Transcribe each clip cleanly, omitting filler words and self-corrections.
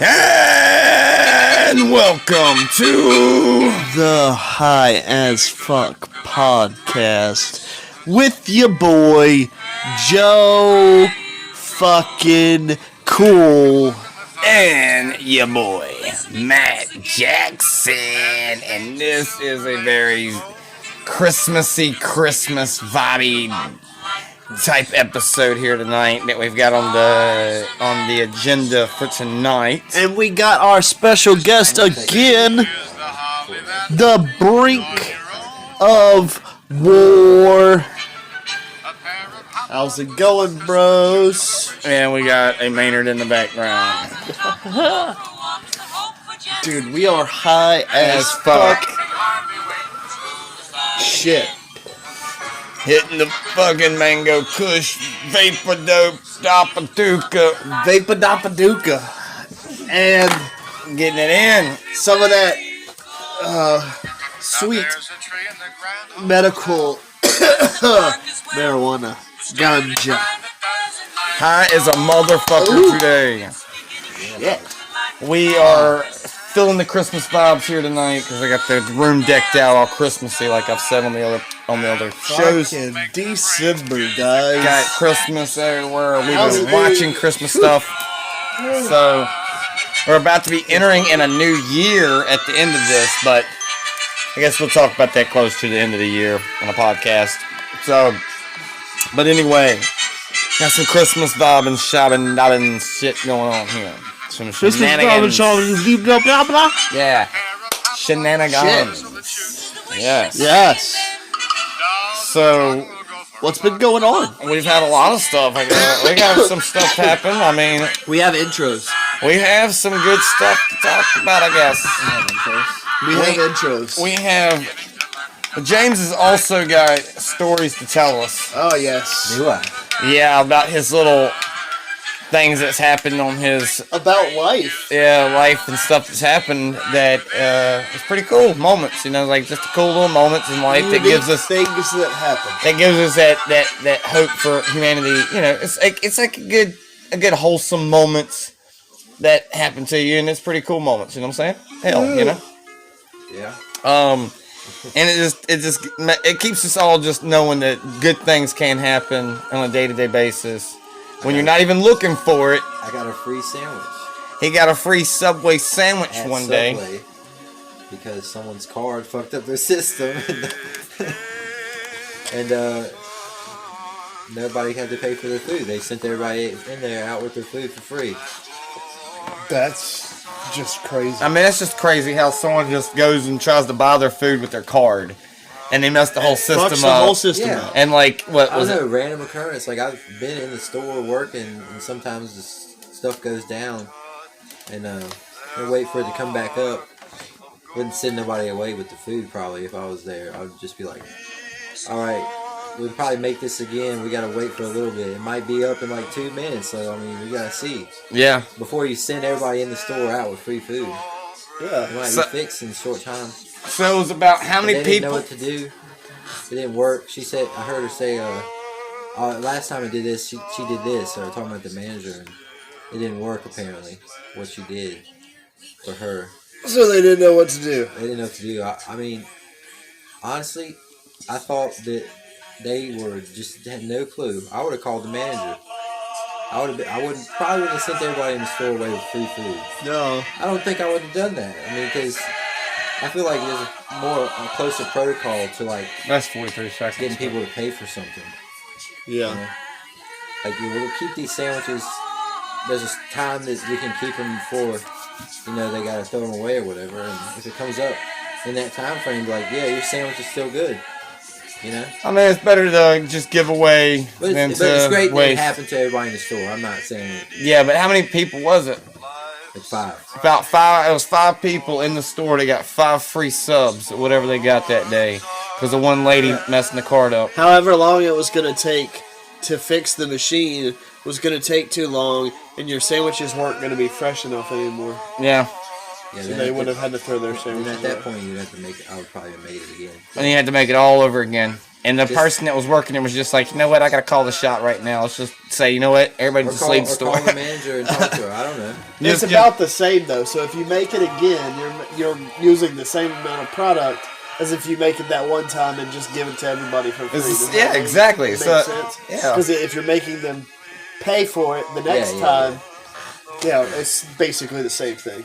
And welcome to the High as Fuck podcast with your boy Joe fucking Cool and your boy Matt Jackson, and this is a very Christmassy, Christmas vibey type episode here tonight that we've got on the agenda for tonight. And we got our special guest again, the brink of war. How's it going, bros? And we got a Maynard in the background. Dude, we are high as fuck. Shit. Hitting the fucking mango kush, vapor dope, dapaduka. And Getting it in. some of that sweet medical marijuana. Ganja. High as a motherfucker today. Yeah. We are feeling the Christmas vibes here tonight because I got the room decked out all Christmassy, like I've said on the other shows. Fucking December, guys. Got Christmas everywhere. We've been watching Christmas stuff. So we're about to be entering in a new year at the end of this, but I guess we'll talk about that close to the end of the year on a podcast. So, but anyway, got some Christmas vibe and shopping, dabbing shit going on here. Some shenanigans. Blah, blah, blah. Yeah. Shenanigans. Yes. Yes. So, What's been going on? we've had a lot of stuff. We got some stuff happen. I mean, We have intros. we have some good stuff to talk about, I guess. We have intros. We have... James has also got stories to tell us. Oh, yes. Do I? Yeah, about his little things that's happened on his... About life. life and stuff that's happened that is pretty cool moments, like just cool little moments in life that gives us things that happen. that gives us that hope for humanity. It's like a good wholesome moments that happen to you, and it's pretty cool moments. You know what I'm saying? Hell, Yeah. and it keeps us all just knowing that good things can happen on a day-to-day basis when you're not even looking for it. I got a free sandwich. He got a free Subway sandwich At one Subway day. because someone's card fucked up their system, and nobody had to pay for their food. They sent everybody in there out with their food for free. That's just crazy. I mean, it's just crazy how someone just goes and tries to buy their food with their card, and they mess the whole system Fucks up. the whole system Yeah. up. And like, what I was don't know, it? random occurrence. Like, I've been in the store working, and sometimes stuff goes down, and they wait for it to come back up. Wouldn't send nobody away with the food, probably, if I was there. I would just be like, alright, we'll probably make this again. We gotta wait for a little bit. It might be up in like 2 minutes, so, I mean, we gotta see. Yeah. Before you send everybody in the store out with free food. Yeah. It might So- be fixed in a short time. So it was about how They many didn't know people? what to do. It didn't work. She said, I heard her say, last time I did this, she did this. Talking about the manager, and it didn't work apparently. What she did for her, So they didn't know what to do. they didn't know what to do. I mean, honestly, I thought that they had no clue. I would have called the manager. Probably wouldn't have sent everybody in the store away with free food. No. I don't think I would have done that. I mean, because I feel like there's a closer protocol to like That's 43 seconds. getting people to pay for something. Yeah. You know? Like, we'll keep these sandwiches. There's a time that we can keep them before, they gotta throw them away or whatever. And if it comes up in that time frame, like, yeah, your sandwich is still good. I mean, it's better to just give away than But to it's great that it waste. happened to everybody in the store. I'm not saying Yeah, but how many people was it? like 5. About 5. It was 5 people in the store. They got 5 free subs, or whatever they got that day, because the one lady messing the card up. However long it was going to take to fix the machine was going to take too long, and your sandwiches weren't going to be fresh enough anymore. Yeah. Yeah, So they would have had to throw their sandwiches And at that away. point, you'd have to make it. I would probably have made it again. And you had to make it all over again. And the person that was working it was just like, you know what, I got to call the shot right now. Let's just say, you know what, everybody just leave the store. Call the manager and talk to her. I don't know. It's about the same, though. So if you make it again, you're using the same amount of product as if you make it that one time and just give it to everybody for free. Yeah, exactly. Make So, sense? yeah. Because if you're making them pay for it the next time, it's basically the same thing.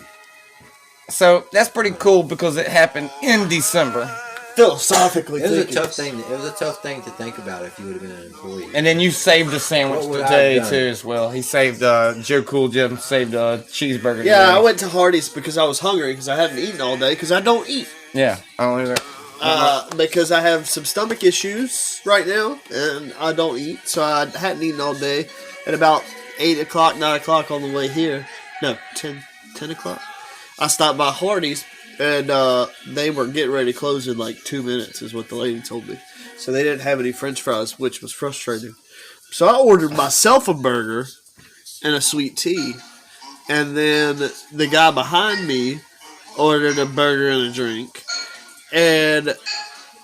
So that's pretty cool because it happened in December. Philosophically, it was a tough thing. It was a tough thing to think about if you would have been an employee. And then you saved a sandwich What would I today have done? too as well. He saved Joe Cool Jim saved a cheeseburger. Yeah, today. I went to Hardee's because I was hungry because I hadn't eaten all day because I don't eat. Yeah, I don't either. Because I have some stomach issues right now and I don't eat, so I hadn't eaten all day. At about 8 o'clock, 9 o'clock on the way here, no, 10 o'clock, I stopped by Hardee's. And they were getting ready to close in like 2 minutes, is what the lady told me. So they didn't have any French fries, which was frustrating. So I ordered myself a burger and a sweet tea. And then the guy behind me ordered a burger and a drink. And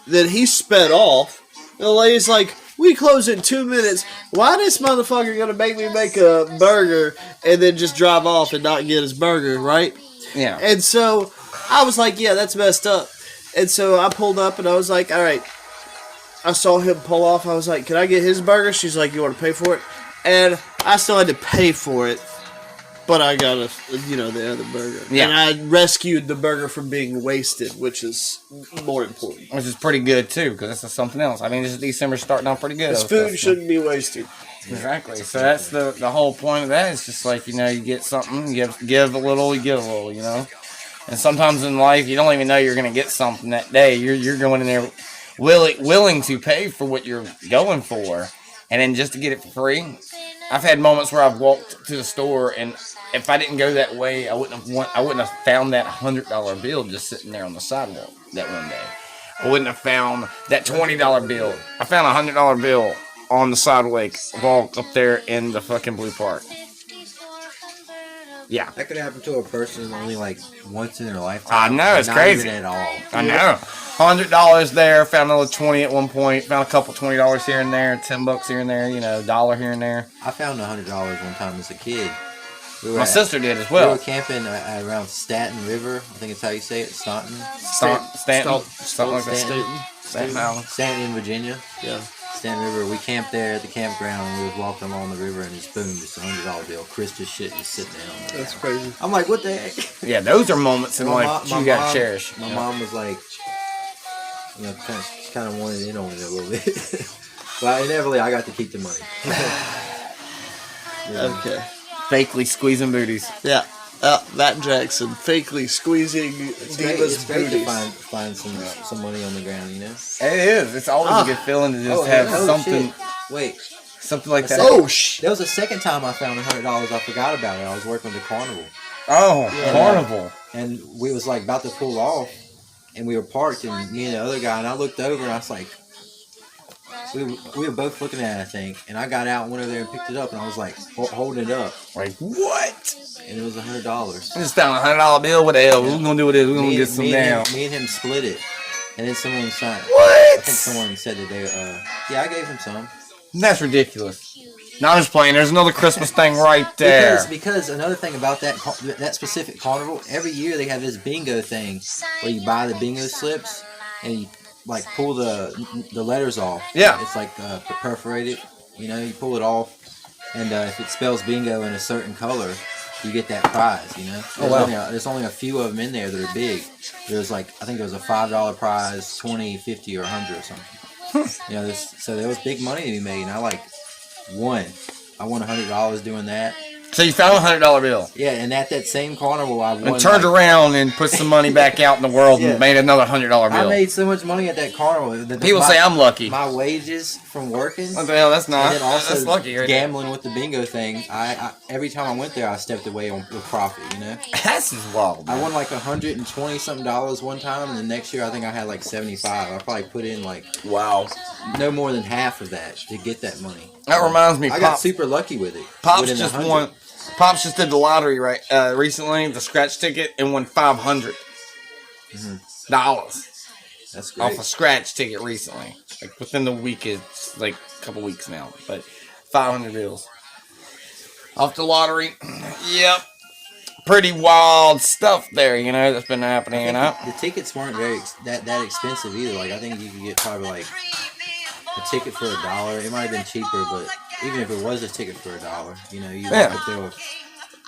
then he sped off. And the lady's like, we close in 2 minutes. Why this motherfucker gonna make me make a burger and then just drive off and not get his burger, right? Yeah. And so I was like, yeah, that's messed up. And so I pulled up and I was like, all right. I saw him pull off. I was like, can I get his burger? She's like, you want to pay for it? And I still had to pay for it. But I got the other burger. Yeah. And I rescued the burger from being wasted, which is more important. Which is pretty good too, because this is something else. I mean, this is December starting off pretty good. This food shouldn't be wasted. Exactly. So that's the whole point of that. It's just like, you get something, give a little, you give a little, And sometimes in life, you don't even know you're going to get something that day. You're going in there willing to pay for what you're going for, and then just to get it for free. I've had moments where I've walked to the store, and if I didn't go that way, I wouldn't have found that $100 bill just sitting there on the sidewalk that one day. I wouldn't have found that $20 bill. I found a $100 bill on the sidewalk up there in the fucking Blue Park. Yeah. That could happen to a person only like once in their lifetime. I know, it's Not crazy. Even at all. I know. $100 there, found another 20 at one point, found a couple $20 here and there, $10 here and there, $1 here and there. I found $100 one time as a kid. My sister did as We well. were camping around Staten River. I think it's how you say it. Staunton. Stanton, something like that. Staten Island. Stanton in Virginia. Yeah. Staten River. We camped there at the campground, and we was walking along the river, and just boom, just $100 bill, crisp as shit, just sitting there on the That's ground. crazy. I'm like, what the heck? Yeah, those are moments in life that you gotta cherish. My mom was like, kind of wanted in on it a little bit. But inevitably, I got to keep the money. Okay. Fakely squeezing booties. Yeah. Matt Jackson, fakely squeezing Diva's It's great to booties. find some money on the ground, It is. It's always a good feeling to just have something, Wait, something like that. That was the second time I found $100. I forgot about it. I was working with the carnival. Oh, Carnival. And we was like about to pull off, and we were parked, and me and the other guy, and I looked over, and I was like, we were both looking at it, I think, and I got out and went over there and picked it up, and I was like holding it up, Like, what? and it was $100. I just found a $100 bill. What the hell? We're gonna do with this. We're gonna get some down. Me and him split it, and then someone signed. What? I think someone said that they, yeah, I gave him some. That's ridiculous. No, I'm just playing. There's another Christmas thing right there. Because another thing about that specific carnival, every year they have this bingo thing where you buy the bingo slips and you like pull the letters off. Yeah. It's like perforated. You pull it off, and if it spells bingo in a certain color, you get that prize. Oh, wow. There's only a few of them in there that are big. There's I think there was a $5 prize, 20, 50, or 100 or something. So there was big money to be made, and I won. I won $100 doing that. So you found a $100 bill. Yeah, and at that same carnival, I won. And turned around and put some money back out in the world Yeah. and made another $100 bill. I made so much money at that carnival. People say I'm lucky. My wages from working. What the hell? That's not. And then also That's lucky. Right gambling with the bingo thing. I every time I went there, I stepped away with profit. That's just wild. Man. I won like $120 something one time, and the next year I think I had like 75. I probably put in wow, no more than half of that to get that money. That reminds me, I got super lucky with it. Pops Winning just 100. won. Pops just did the lottery recently, the scratch ticket, and won $500 That's great. off a scratch ticket recently. Like within the week, it's like a couple weeks now, but $500 off the lottery. Yep, pretty wild stuff there. That's been happening. The tickets weren't very that expensive either. Like I think you could get probably like a ticket for $1. It might have been cheaper, but even if it was a ticket for $1, you walk up there with.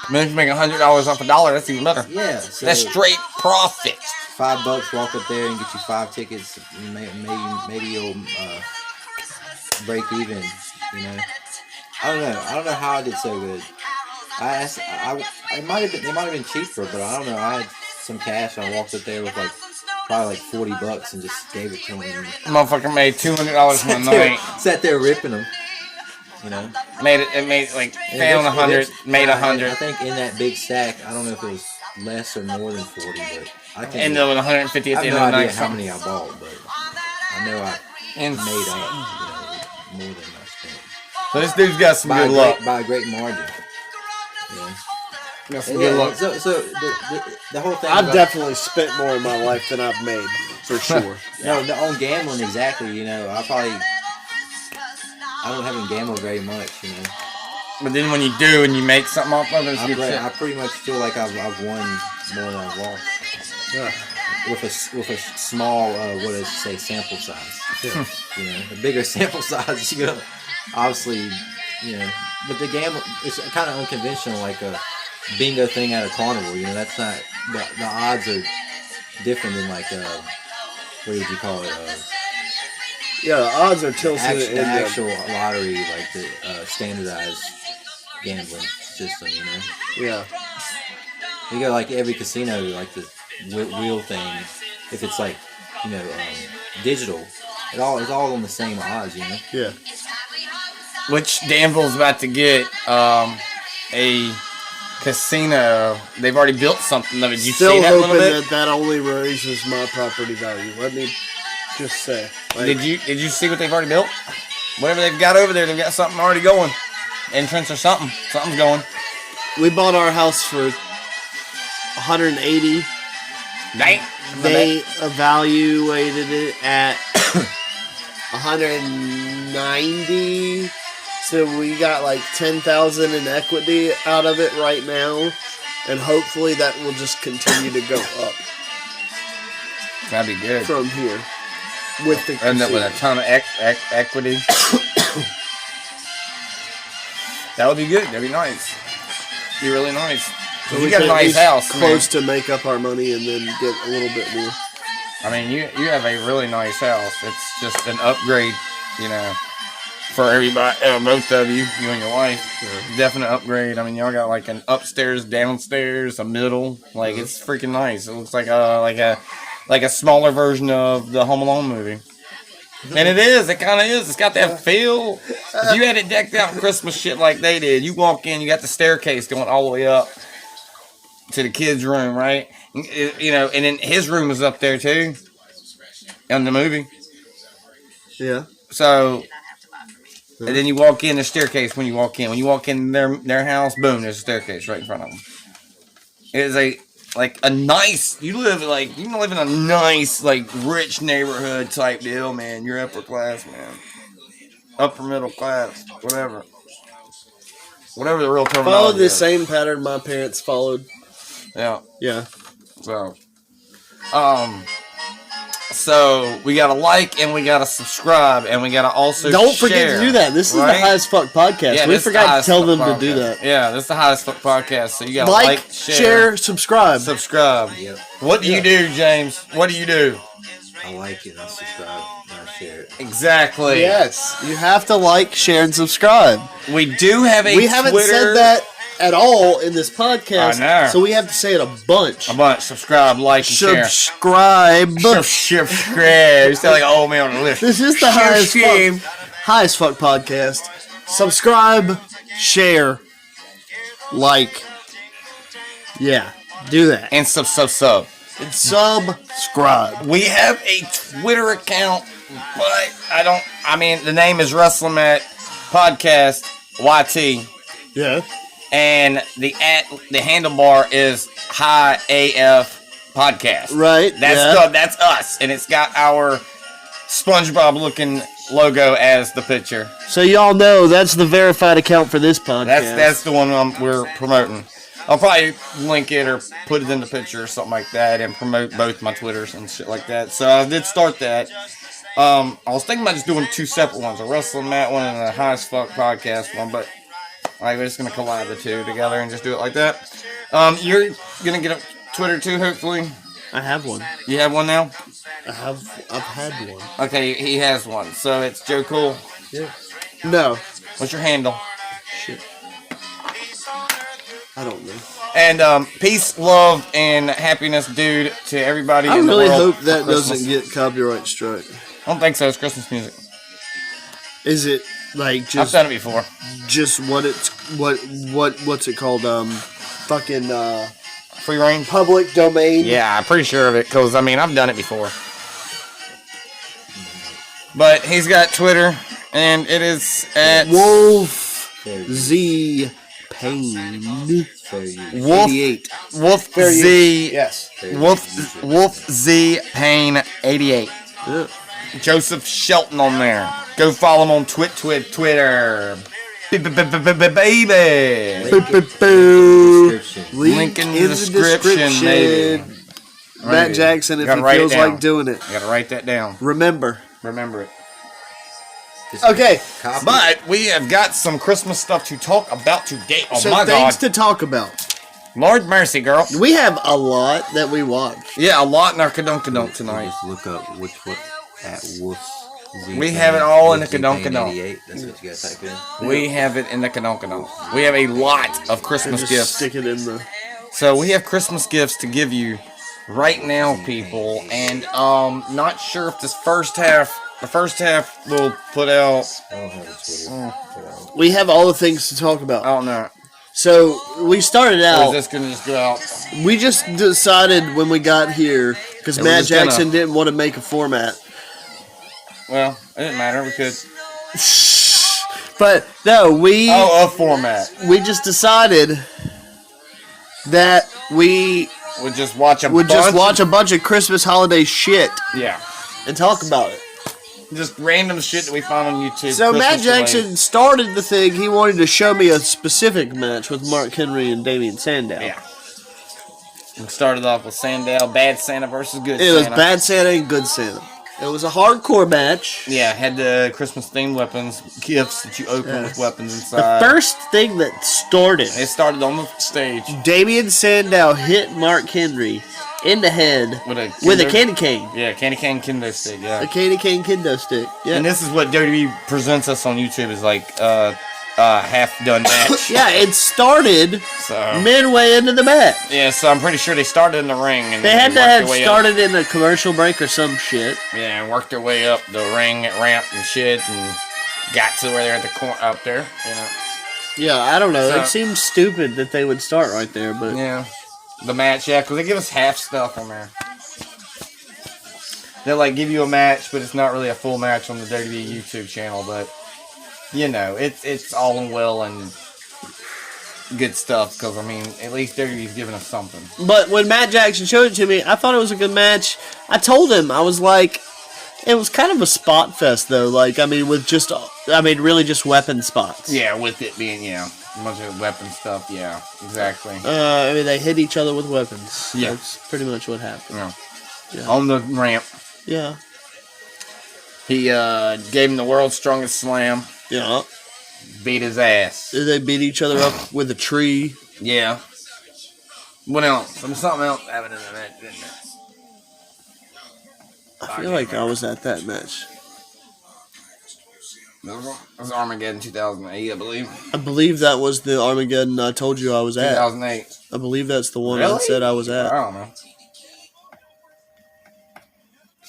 I mean, if you make $100 off $1, that's even better. Yeah, so That's straight profit. $5, walk up there and get you 5 tickets. Maybe you'll break even. I don't know how I did so good. It might have been cheaper, but I don't know. I had some cash and I walked up there with probably $40 and just gave it to him. Motherfucker made $200 one night. Sat there ripping them. Made found 100, made 100. I think in that big stack, I don't know if it was less or more than 40, but I can't. And then with 150 at the end I of the have no night. idea how many I bought, but I know I made up more than I spent. So this dude's got some good luck. By a great margin. Got some good luck. So the whole thing. I've definitely spent more in my life than I've made, for sure. No, on gambling exactly. I don't haven't gambled very much. But then when you do and you make something off of it, I pretty much feel like I've won more than I've lost. Yeah. With a small sample size. Yeah. A bigger sample size, obviously, but the gamble it's kind of unconventional, like a bingo thing at a carnival. That's not the odds are different than like what did you call it? Yeah, the odds are tilted The actual lottery, like the standardized gambling system. Yeah. You got like every casino, like the wheel thing. If it's like digital, it's all on the same odds. Yeah. which Danville's about to get a casino. They've already built something of it. You Still see that hoping little bit? that only raises my property value. Let me just say. Did you see what they've already built? Whatever they've got over there, they've got something already going. Entrance or something. Something's going. We bought our house for $180. Dang. They evaluated it at $190. So we got like $10,000 in equity out of it right now, and hopefully that will just continue to go up That'd be good. from here with the And that with a casino. ton of equity. That would be good. That'd be nice. Be really nice. So You we got a can at nice least house, close to make up our money and then get a little bit more. I mean, you have a really nice house. It's just an upgrade, for everybody, both of you and your wife. Definite upgrade. I mean, y'all got like an upstairs, downstairs, a middle. Like it's freaking nice. It looks like a smaller version of the Home Alone movie. And it is. It kind of is. It's got that feel. If you had it decked out Christmas shit like they did, you walk in, you got the staircase going all the way up to the kids' room, right? And then his room was up there too in the movie. Yeah. So, and then you walk in the staircase when you walk in. When you walk in their house, boom, there's a staircase right in front of them. It is a nice. You live in a nice, rich neighborhood type deal, man. You're upper class, man. Upper middle class, whatever the real terminology Followed the is. same pattern my parents followed. Yeah. Yeah. So we gotta like and we gotta subscribe and we gotta also Don't share, forget to do that. This is right? the Highest Fuck podcast. Yeah, We this is the forgot to Highest tell Fuck them to do podcast. that. Yeah, this is the Highest Fuck podcast. So you gotta Like, share, subscribe. subscribe. Yep. What do you do, James? What do you do? I like it. I subscribe. I share it. Exactly. Yes, you have to like, share, and subscribe. We do have a We haven't Twitter. said that at all in this podcast, I know. so we have to say it a bunch. A bunch. Subscribe, like, and share. Subscribe. Subscribe. You sound like an old man on the list. This is the highest fuck podcast. Subscribe, share, like. Yeah, do that. And sub. And subscribe. We have a Twitter account, but the name is WrestleMat. podcast YT, Yeah. and the handlebar is High AF Podcast. Right. That's us, and it's got our SpongeBob looking logo as the picture. So y'all know that's the verified account for this podcast. That's the one we're promoting. I'll probably link it or put it in the picture or something like that, and promote both my Twitters and shit like that. So I did start that. I was thinking about just doing 2 separate ones, a Wrestling Mat one and a High as Fuck Podcast one, but we're just gonna collide the two together and just do it like that. You're gonna get a Twitter too, hopefully. I have one. You have one now? I've had one. Okay, he has one. So it's Joe Cool. Yeah. No. What's your handle? Shit. I don't know. And peace, love, and happiness, dude, to everybody I in the really world. hope that for Christmas. doesn't get copyright strike. I don't think so. It's Christmas music. Is it like I've just done it before. just what's it called? Fucking Free range. public domain. Yeah, I'm pretty sure of it because I've done it before. But he's got Twitter, and it is at Wolf Z Payne. Wolf 88. Wolf Fair use. Z Yes. Wolf Z Payne 88. Yeah. Joseph Shelton on there. Go follow him on Twitter. Baby. Boo. Link in the description, baby. Matt Jackson, if Gotta he write it feels down. like doing it. I gotta write that down. Remember it. Okay, But we have got some Christmas stuff to talk about today. Oh so my things God. to talk about. Lord mercy, girl. We have a lot that we watch. Yeah, a lot in our Kadunkadunk tonight. Just look up which one at Wolf's Z. We have it all in the Z Kadunkadunk. 88. That's what you gotta type in. We have it in the Kadunkadunk. We have a lot of And Christmas just gifts. stick it in the. So we have Christmas gifts to give you right now, people. And not sure if the first half we'll put out. I don't have a Twitter. We have all the things to talk I about. don't know. So we started Or is out. this gonna just go out? We just decided when we got here because Yeah, we're Matt just gonna- Jackson didn't want to make a format. Well, it didn't matter. We could. But no, we A format. just decided that we We'll just watch a would bunch. just watch a bunch of Christmas holiday shit Yeah. and talk about it. Just random shit that we found on YouTube. So Matt Christmas Jackson related. started the thing. He wanted to show me a specific match with Mark Henry and Damian Sandow. Yeah. We started off with Sandow, Bad Santa versus Good It Santa. was Bad Santa and Good Santa. It was a hardcore match. Yeah, had the Christmas themed weapons, gifts that you open Yeah. with weapons The inside. first thing that started, It started on the stage Damian Sandow hit Mark Henry in the head with a with a kendo- candy cane. Yeah, candy cane kendo stick. Yeah. A candy cane kendo stick. Yeah. And this is what WWE presents us on YouTube is like half done match. Yeah, it started So midway into the match. yeah, so I'm pretty sure they started in the ring and They had to worked have their way started in a commercial break or some shit. Up, yeah, and worked their way up the ring ramp and shit, and got to where they're at the corner up there. You know. Yeah, I don't know. So- It seems stupid that they would start right there, but Yeah, the match. Yeah, because they give us half stuff on there. They like give you a match, but it's not really a full match on the WWE YouTube channel. But you know, it's all in well and good stuff. Because I mean, at least WWE's giving us something. But when Matt Jackson showed it to me, I thought it was a good match. I told him, I was like, it was kind of a spot fest though. Like, I mean, with just, really just weapon spots. Yeah, with it being a bunch of weapon stuff. Yeah, exactly. They hit each other with weapons. Yeah. That's pretty much what happened. Yeah. Yeah. On the ramp, Yeah. he gave him the world's strongest slam. Yeah. Beat his ass. They beat each other up with a tree. Yeah. What else? Something else happened in the match, didn't there? I feel like I was at that match. That was Armageddon 2008, I believe. I believe that was the Armageddon I told you I was at. 2008. I believe that's the one I Really? said I was I at. don't know.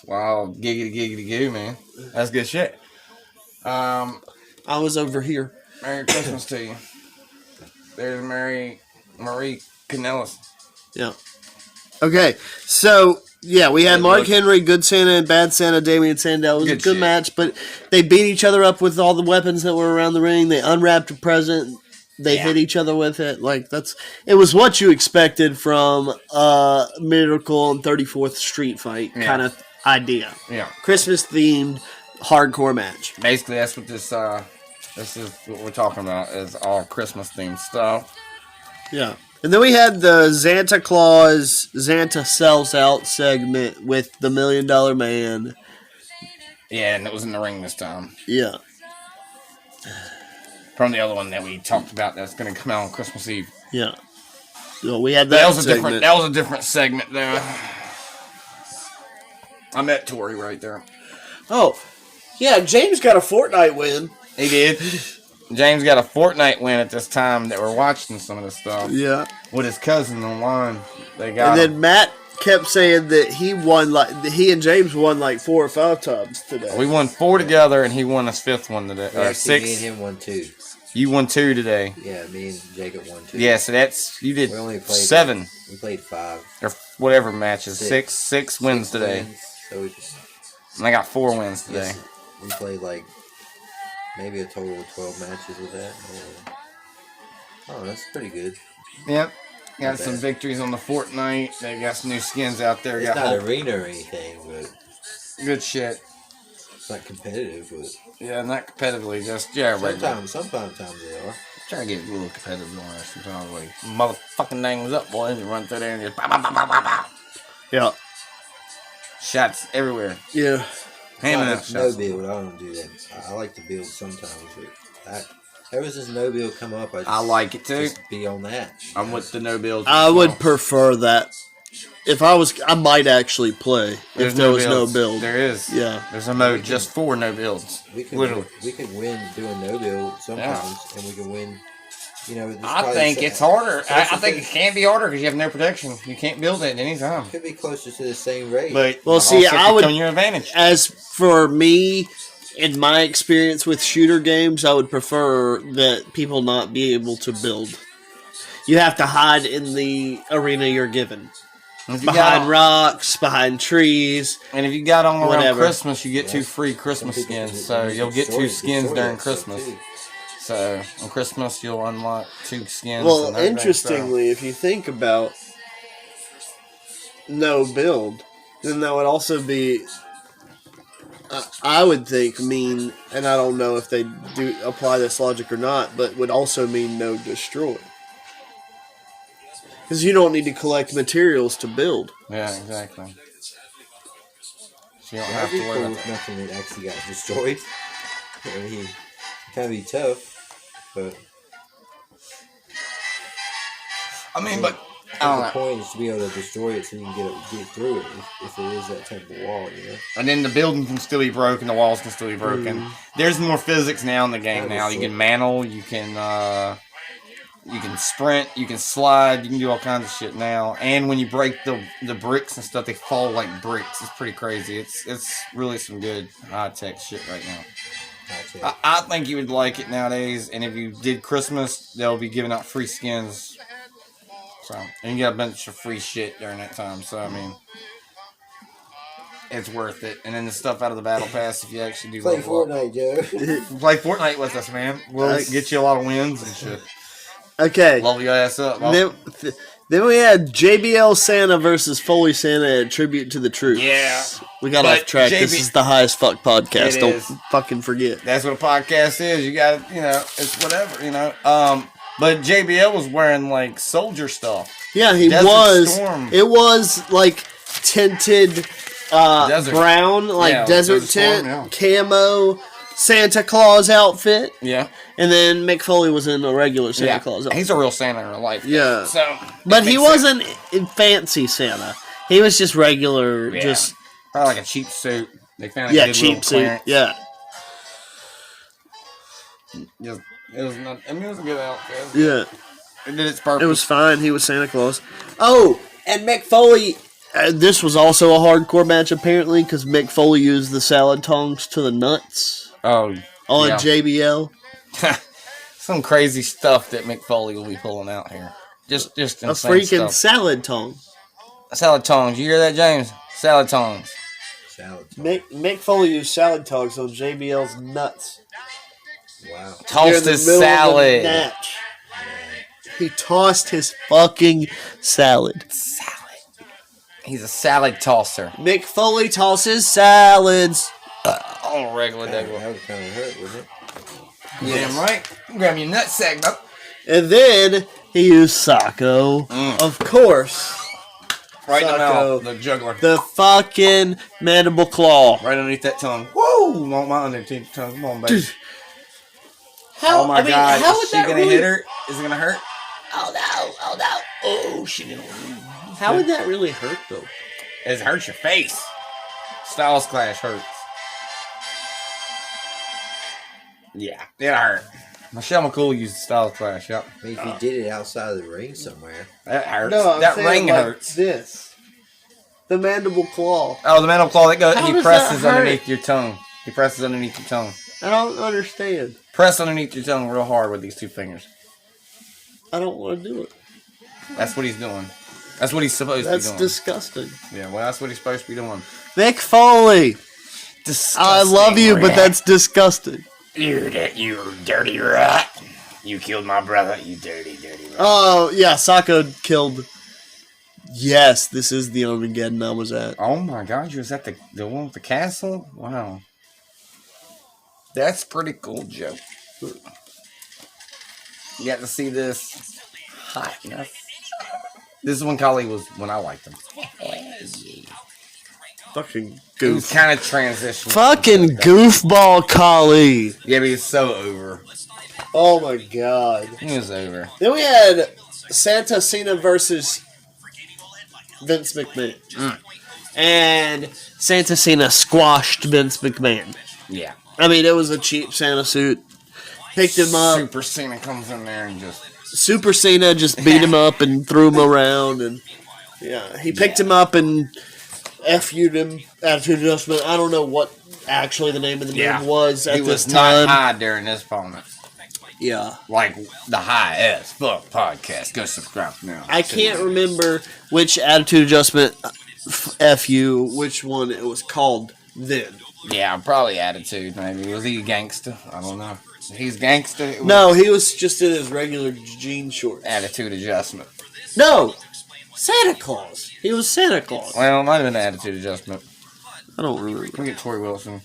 Wow, giggity goo, man. That's good shit. I was over here. Merry Christmas to you. There's Marie Canellis. Yeah. Okay, so Yeah, we had It Mark looked- Henry, Good Santa, and Bad Santa, Damian Sandow. It was a Good good shit. match, but they beat each other up with all the weapons that were around the ring. They unwrapped a present. They hit each other with it. It was what you expected from a Miracle on 34th Street fight kind of idea. Yeah. Christmas themed hardcore match. Basically, that's what this is what we're talking about, is all Christmas themed stuff. Yeah. And then we had the Santa Claus, Santa Sells Out segment with the $1 Million Man. Yeah, and it was in the ring this time. Yeah. From the other one that we talked about that's going to come out on Christmas Eve. Yeah. So we had That that was a segment. different segment there. I met Tori right there. Oh, yeah, James got a Fortnite win. He did. James got a Fortnite win at this time that we're watching some of this stuff. Yeah. With his cousin online. They got And him. then Matt kept saying that he and James won like 4 or 5 times today. We won 4 together, and he won his 5th one today. Or Actually, 6. me and him won 2. You won 2 today. Yeah, me and Jacob won 2. Yeah, so that's, you did We only played 7 We played 5. or whatever matches. 6 wins 6 today. wins, so we just And I got 4 wins today. yes, we played like maybe a total of 12 matches with that. Oh, that's pretty good. Yep. Got Not some bad. victories on the Fortnite. They got some new skins out there. It's Got not Hulk. arena or anything, but Good shit. it's not competitive. But Yeah, not competitively, just regular. sometimes they are. Try to get a little competitive on there sometimes. Like, motherfucking thing was up, boys. You run through there and just pow, pow, pow, pow, pow, pow. Yeah. Shots everywhere. Yeah. Hamming out No shots. build, I don't do that. I like to build sometimes, but ever since no build come up, I like it too. just be on that. I'm with the no builds. I would prefer that. If I might actually play if there was no builds. build. There is. Yeah. There's a mode just for no builds. We could win doing no build sometimes, and we can win. You know, this I probably think the it's harder. So that's I the think thing. it can be harder because you have no protection. You can't build it at any time. Could be closer to the same rate. But Well, see, also I would- become your advantage. As for me, in my experience with shooter games, I would prefer that people not be able to build. You have to hide in the arena you're given. If you got Behind on- rocks, behind trees. And if you got on around Whatever. Christmas, you get 2 free Christmas Some people skins. can So do you'll get 2 destroy skins during that stuff, Christmas. too. So on Christmas, you'll unlock 2 skins. Well, and everything. interestingly, if you think about no build, then that would also be, I would think, mean, and I don't know if they do apply this logic or not, but would also mean no destroy. Because you don't need to collect materials to build. Yeah, exactly. So you don't That'd have be to worry cool about if that. nothing that actually got destroyed. I mean, it can be tough, but I mean, but I the don't know. point is to be able to destroy it so you can get through it if it is that type of wall, you know. And then the building can still be broken, the walls can still be broken. There's more physics now in the game. That was Now you sick. can mantle, you can sprint, you can slide, you can do all kinds of shit now. And when you break the bricks and stuff, they fall like bricks. It's pretty crazy. It's really some good high tech shit right now. That's it. I think you would like it nowadays. And if you did Christmas, they'll be giving out free skins. So, and you got a bunch of free shit during that time. So, I mean, it's worth it. And then the stuff out of the battle pass, if you actually do Play level up. Fortnite, Joe. Play Fortnite with us, man. We'll Nice. get you a lot of wins and shit. Okay. Level your ass up. Then we had JBL Santa versus Foley Santa at Tribute to the Troops. Yeah. We got But off track. This JB is the highest fuck podcast. It Don't is. fucking forget. That's what a podcast is. You got to, it's whatever, But JBL was wearing, like, soldier stuff. Yeah, he Desert was. Storm. It was like tinted Desert. brown, like Yeah, desert Desert tint, Storm, camo, Santa Claus outfit. Yeah. And then Mick Foley was in a regular Santa Claus outfit. He's a real Santa in real life. Yeah. So, But it he makes sense. wasn't in fancy Santa. He was just regular, Yeah. just, Probably like a cheap suit. They found a yeah, good cheap little suit. clearance. Yeah. Just, it was not. I mean, it was a good outfit. Yeah. It did its purpose. It was fine. He was Santa Claus. Oh, and Mick Foley. This was also a hardcore match, apparently, because Mick Foley used the salad tongs to the nuts Oh, on yeah. JBL. Some crazy stuff that Mick Foley will be pulling out here. Just A insane freaking stuff. salad tong. Salad tongs. You hear that, James? Salad tongs. Salad. Mick Foley used salad tongs on JBL's nuts. Wow. Tossed Near his the middle of the salad. match. He tossed his fucking salad. Salad. He's a salad tosser. Mick Foley tosses salads. On regular That day. would kind of hurt, wouldn't it? Damn right. Grab your nutsack, bro. And then he used Sacco. Of course. Right in the Sacco. mouth. The juggler. The fucking mandible claw. Right underneath that tongue. Woo! Not my underneath tongue. Come on, baby. How, Oh my God. How Is would she that gonna really, hit her? Is it gonna hurt? Oh no! Oh no! Oh, she didn't. How would that really hurt though? It hurts your face. Styles Clash hurts. Yeah, it hurt. Michelle McCool used the Styles Clash, yep. I mean, if you did it outside of the ring somewhere. That hurts. No, I'm that saying ring like hurts. This. The mandible claw. Oh, the mandible claw that goes. How He does presses that hurt? underneath your tongue. He presses underneath your tongue. I don't understand. Press underneath your tongue real hard with these two fingers. I don't want to do it. That's what he's doing. That's what he's supposed to be That's doing. disgusting. Yeah, well, that's what he's supposed to be doing. Mick Foley. I love you, but that's disgusting. You dirty rat. You killed my brother, you dirty rat. Oh, yeah, Sacco killed. Yes, this is the Armageddon I was at. Oh my God, you was at the one with the castle? Wow. That's pretty cool, Joe. You got to see this hotness. This is when Kali was, when I liked him. Fucking He was goof. kind of transitioning. Fucking goofball Kali. Yeah, but he's so over. Oh my god. He was over. Then we had Santa Cena versus Vince McMahon. And Santa Cena squashed Vince McMahon. Yeah. I mean, it was a cheap Santa suit. Picked him up. Super Cena comes in there and just... Super Cena just beat him up and threw him around. And yeah, he picked him up and FU'd him. Attitude Adjustment. I don't know what actually the name of the move was at he this was time. not high during this opponent. Yeah. Like the High as Fuck podcast. Go subscribe now. I can't remember which Attitude Adjustment FU, which one it was called then. Yeah, probably Attitude, maybe. Was he a gangster? I don't know. He's gangster? It was No, he was just in his regular jean shorts. Attitude Adjustment. No! Santa Claus. He was Santa Claus. Well, it might have been an Attitude Adjustment. I don't remember. Look at Tori Wilson.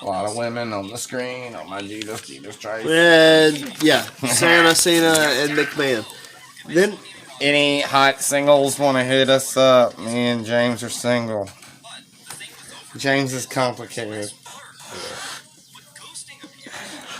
A lot of women on the screen. On my Jesus Trace. And, yeah, Santa, Cena, and McMahon. Then, Any hot singles want to hit us up? Me and James are single. James is complicated.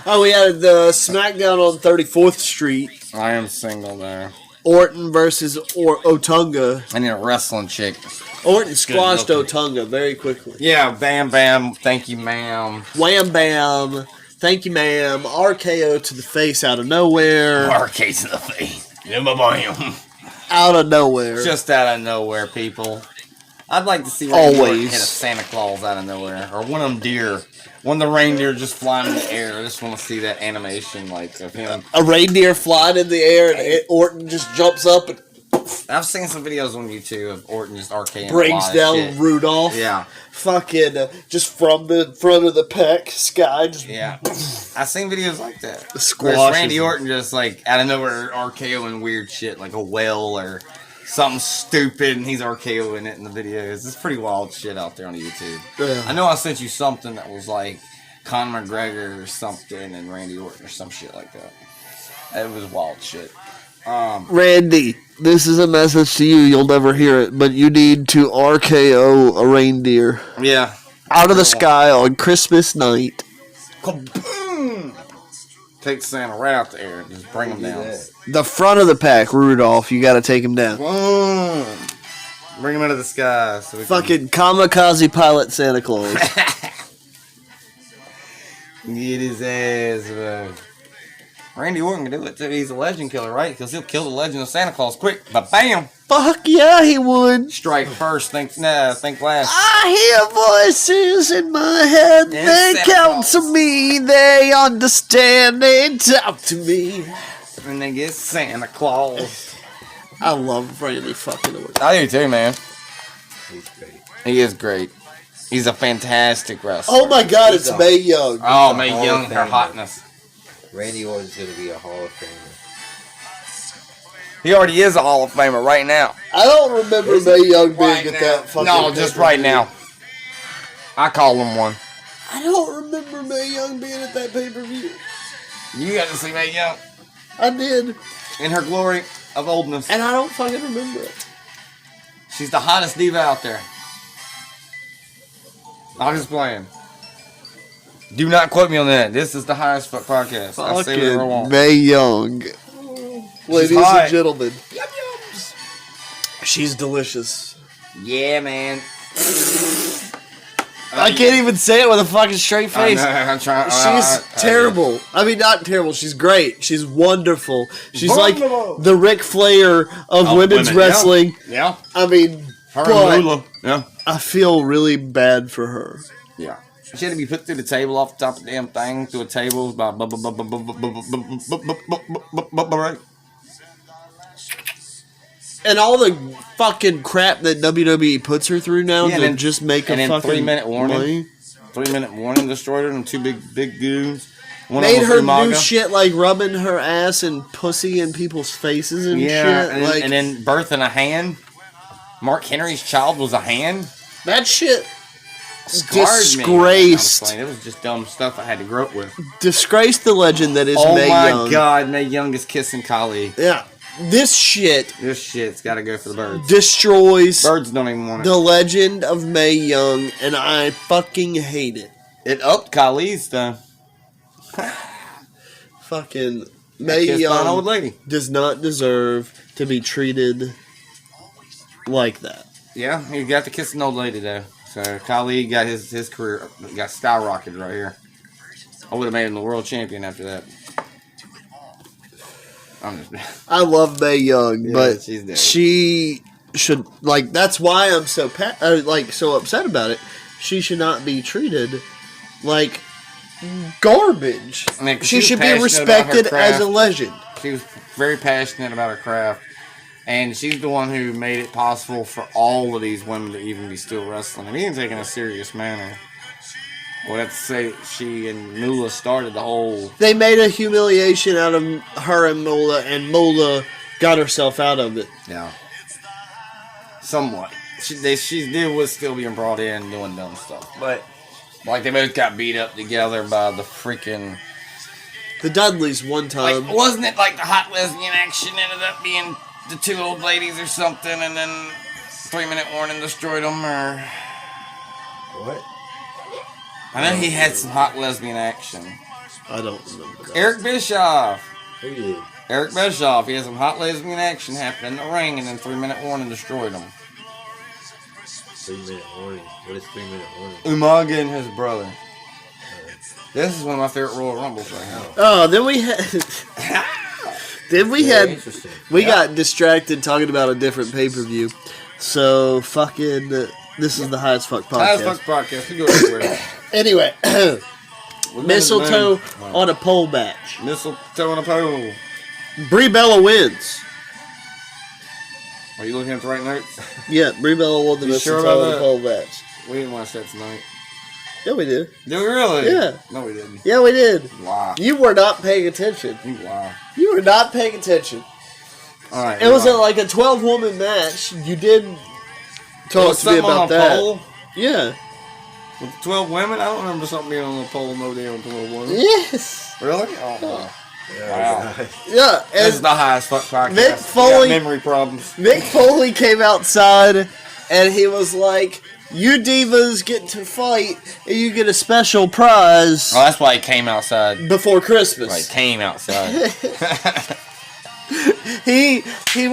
we had the SmackDown on 34th Street. I am single there. Orton versus Otunga. I need a wrestling chick. Orton squashed looking. Otunga very quickly. Yeah, bam, bam. Thank you, ma'am. Wham bam. Thank you, ma'am. RKO to the face out of nowhere. Arcade to the face. Bam. Out of nowhere. Just out of nowhere, people. I'd like to see Randy Orton Always. hit a Santa Claus out of nowhere, or one of them deer. One of the reindeer just flying in the air. I just want to see that animation, like of him. A reindeer flying in the air and Orton just jumps up and I've seen some videos on YouTube of Orton just RKing. brings down shit. Rudolph. Yeah, Fucking just from the front of the pec sky. Just yeah. I've seen videos like that. Where Squashes Randy him. Orton just like out of nowhere RKOing weird shit like a whale or something stupid, and he's RKOing it in the videos. It's pretty wild shit out there on YouTube. Yeah. I know I sent you something that was like Conor McGregor or something and Randy Orton or some shit like that. It was wild shit. Randy, this is a message to you. You'll never hear it, but you need to RKO a reindeer Yeah. out of the sky on Christmas night. Kaboom! Take Santa right out the air and just bring him down. The front of the pack, Rudolph. You got to take him down. Boom! Bring him into the sky. So we Fucking kamikaze pilot Santa Claus. can get his ass, bro. Randy Orton can do it too. He's a legend killer, right? Because he'll kill the legend of Santa Claus quick. But bam! Fuck yeah, he would. Strike first, think last. I hear voices in my head. And They Santa count Claus. to me. They understand. They talk to me. And they get Santa Claus. I love Randy fucking Orton. I do too, man. He's great. He is great. He's a fantastic wrestler. Oh my God, it's Mae Young. Oh, Mae Hall Young, of her Famer. hotness. Randy Orton's going to be a Hall of Famer. He already is a Hall of Famer right now. I don't remember Mae Young being Right at now. that fucking. No, just right now. I call him one. I don't remember Mae Young being at that pay-per-view. You got to see Mae Young I did, in her glory of oldness. and I don't fucking remember it. She's the hottest diva out there. I'm just playing. Do not quote me on that. This is the highest fuck podcast. I say whatever I Fucking want. Mae Young. Ladies hot. and gentlemen. She's delicious. Yeah, man. I can't even say it with a fucking straight face. I'm trying. She's terrible. I mean, not terrible. She's great. She's wonderful. She's Wonderful. like the Ric Flair of women's women, wrestling. Yeah. I mean, Her but and Lula. Yeah. I feel really bad for her. Yeah. She had to be put through the table off the top of the damn thing through a table by right. And all the fucking crap that WWE puts her through now Yeah, to and then- just make a and then fucking 3-minute warning. money. 3-minute warning destroyed her and two big goons. One Made of her them was do Umaga. shit like rubbing her ass and pussy in people's faces and Yeah, shit. and, Like and then birthing a hand. Mark Henry's child was a hand. that shit Scarred disgraced. me. It was just dumb stuff I had to grow up with. disgraced the legend that is Oh Mae my Young. God, Mae Young is kissing Kali. Yeah, this shit This shit's got to go for the birds. destroys Birds don't even want it. the legend of Mae Young, and I fucking hate it. It upped Kali's though. Fucking Mae Kissed by an old Young lady. does not deserve to be treated like that. Yeah, he got to kiss an old lady though. So Kali got his career got skyrocketed right here. I would have made him the world champion after that. I'm just I love Mae Young, Yeah, but she's dead. she should like. That's why I'm so so upset about it. She should not be treated like garbage. I mean, 'cause She was should be passionate respected about her as a craft. legend. She was very passionate about her craft, and she's the one who made it possible for all of these women to even be still wrestling and even taking a serious manner. I would have to say she and Moolah started the whole. They made a humiliation out of her and Moolah got herself out of it. Yeah. Somewhat. She was still being brought in doing dumb stuff, but like they both got beat up together by the freaking. The Dudleys one time. Like, wasn't it like the hot lesbian action ended up being the two old ladies or something, and then 3-minute warning destroyed them, or What? I know he had some hot lesbian action. I don't remember. Eric Bischoff. Who did? Eric Bischoff. He had some hot lesbian action happen in the ring, and then 3-minute warning destroyed him. 3-minute warning. What is 3-minute warning? Umaga and his brother. This is one of my favorite Royal Rumbles right now. Oh, then we had. Then we Very had. interesting. We got distracted talking about a different pay per view. So fucking. This is the highest fuck podcast. Highest Fuck podcast. We go everywhere. Anyway, mistletoe Wow. on a pole match. Mistletoe on a pole. Brie Bella wins. Are you looking at the right notes? Yeah, Brie Bella won the You sure mistletoe about on a that? pole match. We didn't watch that tonight. Yeah, we did. Did we really? Yeah. No, we didn't. Yeah, we did. Wow. You were not paying attention. You lie. You were not paying attention. All right. It was like a 12-woman match. You did talk to me about that. Pole Yeah. with 12 women? I don't remember something being on the pole no damn 12 women. Yes. Really? Oh, wow. Wow. Yeah. This is And the highest fuck podcast. Mick We got Foley- memory problems. Mick Foley came outside and he was like, "You divas get to fight and you get a special prize Oh, that's why he came outside. before Christmas." Right, came outside. He came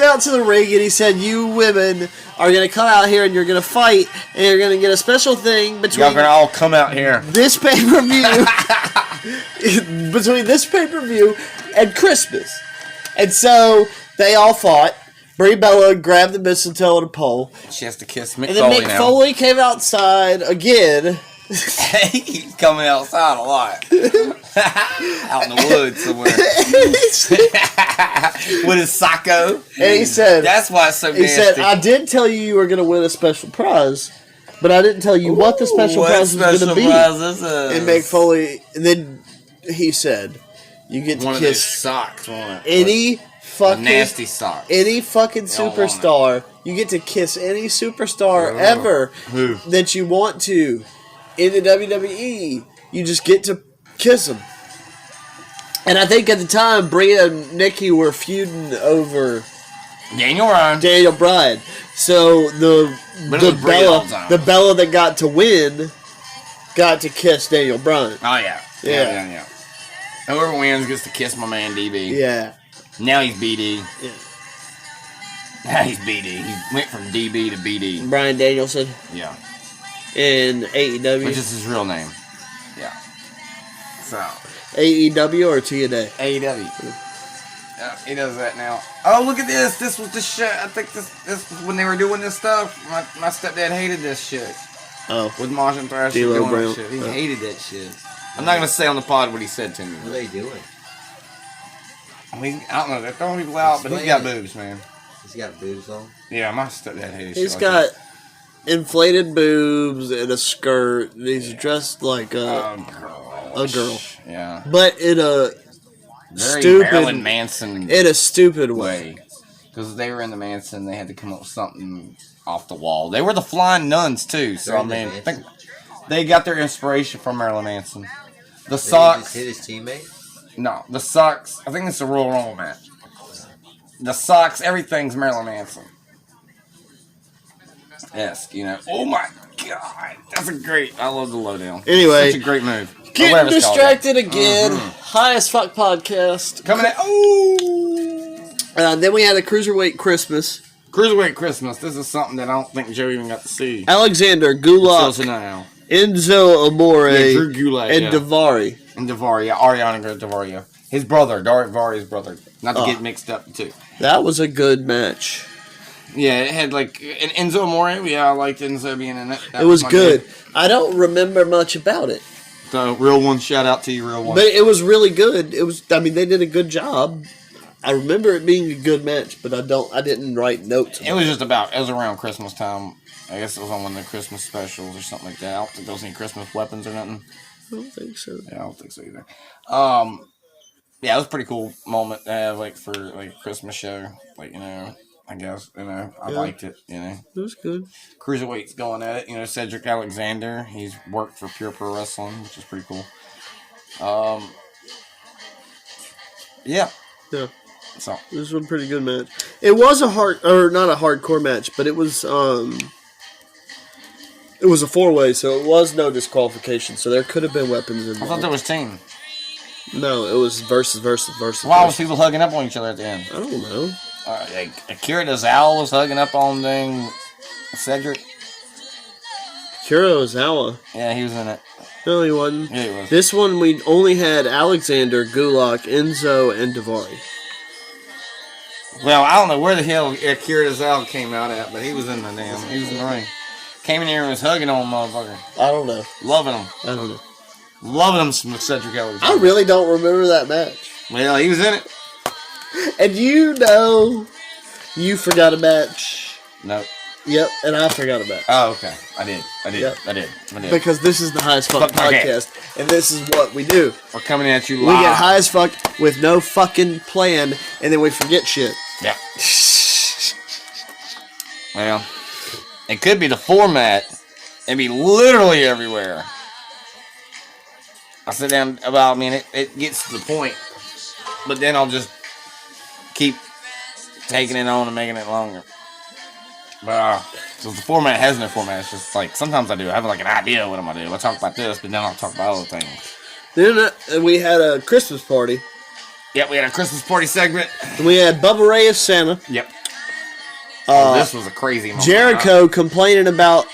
out to the ring and he said, "You women are gonna come out here and you're gonna fight and you're gonna get a special thing Y'all between gonna all come out here. this pay-per-view between this pay-per-view and Christmas." And so they all fought. Brie Bella grabbed the mistletoe and a pole. She has to kiss Mick And then Foley Mick now. Foley came outside again He's coming outside a lot. Out in the woods somewhere. With his sacco. And he said, that's why it's so nasty. He said, I did tell you were going to win a special prize, but I didn't tell you what the special prize was going to be. And Mick Foley, and then he said, you get to kiss socks any fucking nasty sock. Any fucking superstar. You get to kiss any superstar ever that you want to in the WWE. You just get to kiss them. And I think at the time, Bria and Nikki were feuding over Daniel Bryan. So the Bella that got to win got to kiss Daniel Bryan. Oh yeah. Whoever wins gets to kiss my man DB. Yeah. Now he's BD. Yeah. Now he's BD. He went from DB to BD. Bryan Danielson. Yeah. In AEW. Which is his real name. Yeah. So. AEW or TNA? AEW. Yeah, he does that now. Oh, look at this. This was the shit. I think this was when they were doing this stuff. My stepdad hated this shit. Oh. With Martian Thrasher doing that shit. He hated that shit. I'm not going to say on the pod what he said to me. What are they doing? I mean, I don't know. They're throwing people out, but he's got boobs, man. He's got boobs on? Yeah, my stepdad hated shit. He's got inflated boobs and a skirt. And he's dressed like a girl. Yeah. But in a very stupid Marilyn Manson in a stupid way. Because they were in the Manson, they had to come up with something off the wall. They were the flying nuns too, so I mean, they got their inspiration from Marilyn Manson. The socks. Did he just hit his teammate? No, the socks. I think it's a Royal Rumble match. The socks, everything's Marilyn Manson. Yes, you know. Oh my God, that's a great. I love the lowdown. Anyway, such a great move. Getting distracted again. High as fuck podcast coming at. Oh. Then we had a Cruiserweight Christmas. Cruiserweight Christmas. This is something that I don't think Joe even got to see. Alexander Gulak, Enzo Amore, Drew Gulak, and Daivari. And Daivari, Ariana Daivari. His brother, Daivari's brother. Not to get mixed up, too. That was a good match. Yeah, it had like an Enzo Amore. Yeah, I liked Enzo being in it. It was good. I don't remember much about it. So, real one, shout out to you, real one. But it was really good. It was. I mean, they did a good job. I remember it being a good match, but I didn't write notes. It was around Christmas time. I guess it was on one of the Christmas specials or something like that. I don't think there was any Christmas weapons or nothing. I don't think so. Yeah, I don't think so either. Yeah, it was a pretty cool moment to have, like, for like a Christmas show. Like, you know, I guess, you know, I liked it, you know. It was good. Cruiserweight's going at it. You know, Cedric Alexander, he's worked for Pure Pro Wrestling, which is pretty cool. Yeah. Yeah. So this was a pretty good match. It was not a hardcore match, but it was a 4-way, so it was no disqualification. So there could have been weapons in there. I thought there was team. No, it was versus. Why was people hugging up on each other at the end? I don't know. Akira Tozawa was hugging up on Cedric. Akira Tozawa. Yeah, he was in it. No, he wasn't. Yeah, he was. This one we only had Alexander, Gulak, Enzo, and Daivari. Well, I don't know where the hell Akira Tozawa came out at, but he was in the ring. Came in here and was hugging on motherfucker. I don't know. Loving him. I don't know. Loving him some Cedric Alexander. I really don't remember that match. Well, he was in it. And you know, you forgot a match. No. Yep, and I forgot a match. Oh, okay. I did. Yep. I did. Because this is the High as Fuck podcast, and this is what we do. We're coming at you live. We get high as fuck with no fucking plan, and then we forget shit. Yeah. Well, it could be the format and be literally everywhere. I'll sit down it gets to the point, but then I'll just keep taking it on and making it longer. But so the format has no format. It's just like sometimes I have like an idea of what I'm gonna do. I'll talk about this, but then I'll talk about other things. Then we had a Christmas party. Yep, we had a Christmas party segment. And we had Bubba Ray as Santa. Yep. This was a crazy moment. Jericho complaining about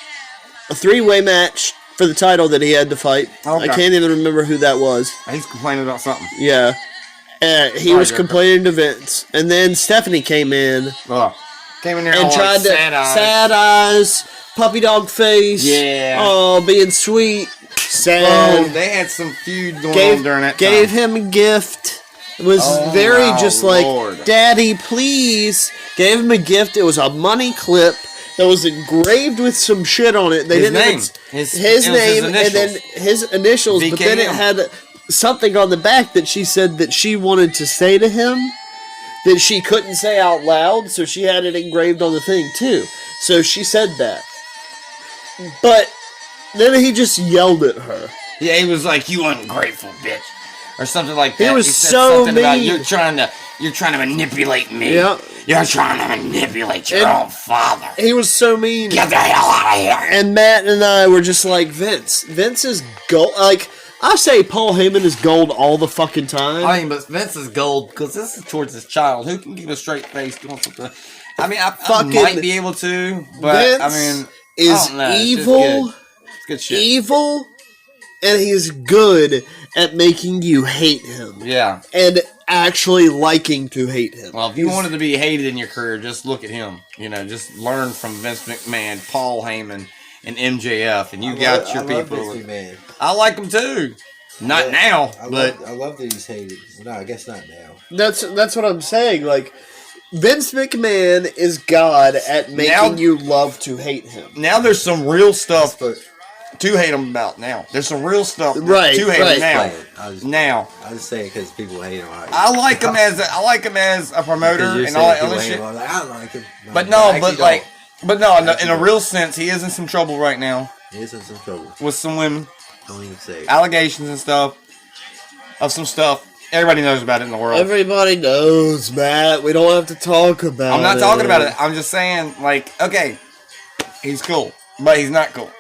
a 3-way match for the title that he had to fight. Okay. I can't even remember who that was. He's complaining about something. Yeah. He was complaining to Vince. And then Stephanie came in. Came in there and tried like sad eyes, puppy dog face. Yeah. Oh, being sweet. Sad. They had some feud going on during that time. Gave him a gift. It was very just Lord. like, Daddy, please. Gave him a gift. It was a money clip that was engraved with some shit on it. They His didn't name. even, his name, and then his initials. But then it VKM. had something on the back that she said that she wanted to say to him that she couldn't say out loud, so she had it engraved on the thing too. So she said that. But then he just yelled at her. Yeah, he was like, "You ungrateful bitch," or something like that. He was said so something about, mean. you're trying to manipulate me. Yeah. You're trying to manipulate your own father. He was so mean. Get the hell out of here. And Matt and I were just like, Vince is gold. Like, I say Paul Heyman is gold all the fucking time. I mean, but Vince is gold because this is towards his child. Who can keep a straight face doing something? I mean, I might be able to, but Vince I mean, is I don't know. evil. It's good shit. Evil, and he's good at making you hate him. Yeah. And actually liking to hate him. Well, if you wanted to be hated in your career, just look at him. You know, just learn from Vince McMahon, Paul Heyman, and MJF, and you got your people. Vince McMahon. I like him too. Not now, but I love that he's hated. No, I guess not now. That's what I'm saying. Like, Vince McMahon is God at making you love to hate him. now there's some real stuff But to hate him about now. There's some real stuff to Right, hate right. him now. I just say it because people hate him. I like him as a promoter and all that other shit. I don't like him. But in a real sense, he is in some trouble right now He is in some trouble. with some women, Don't even say it. allegations and stuff of some stuff. Everybody knows about it in the world. Everybody knows, Matt. We don't have to talk about it. I'm not talking about it. I'm just saying, like, okay, he's cool, but he's not cool.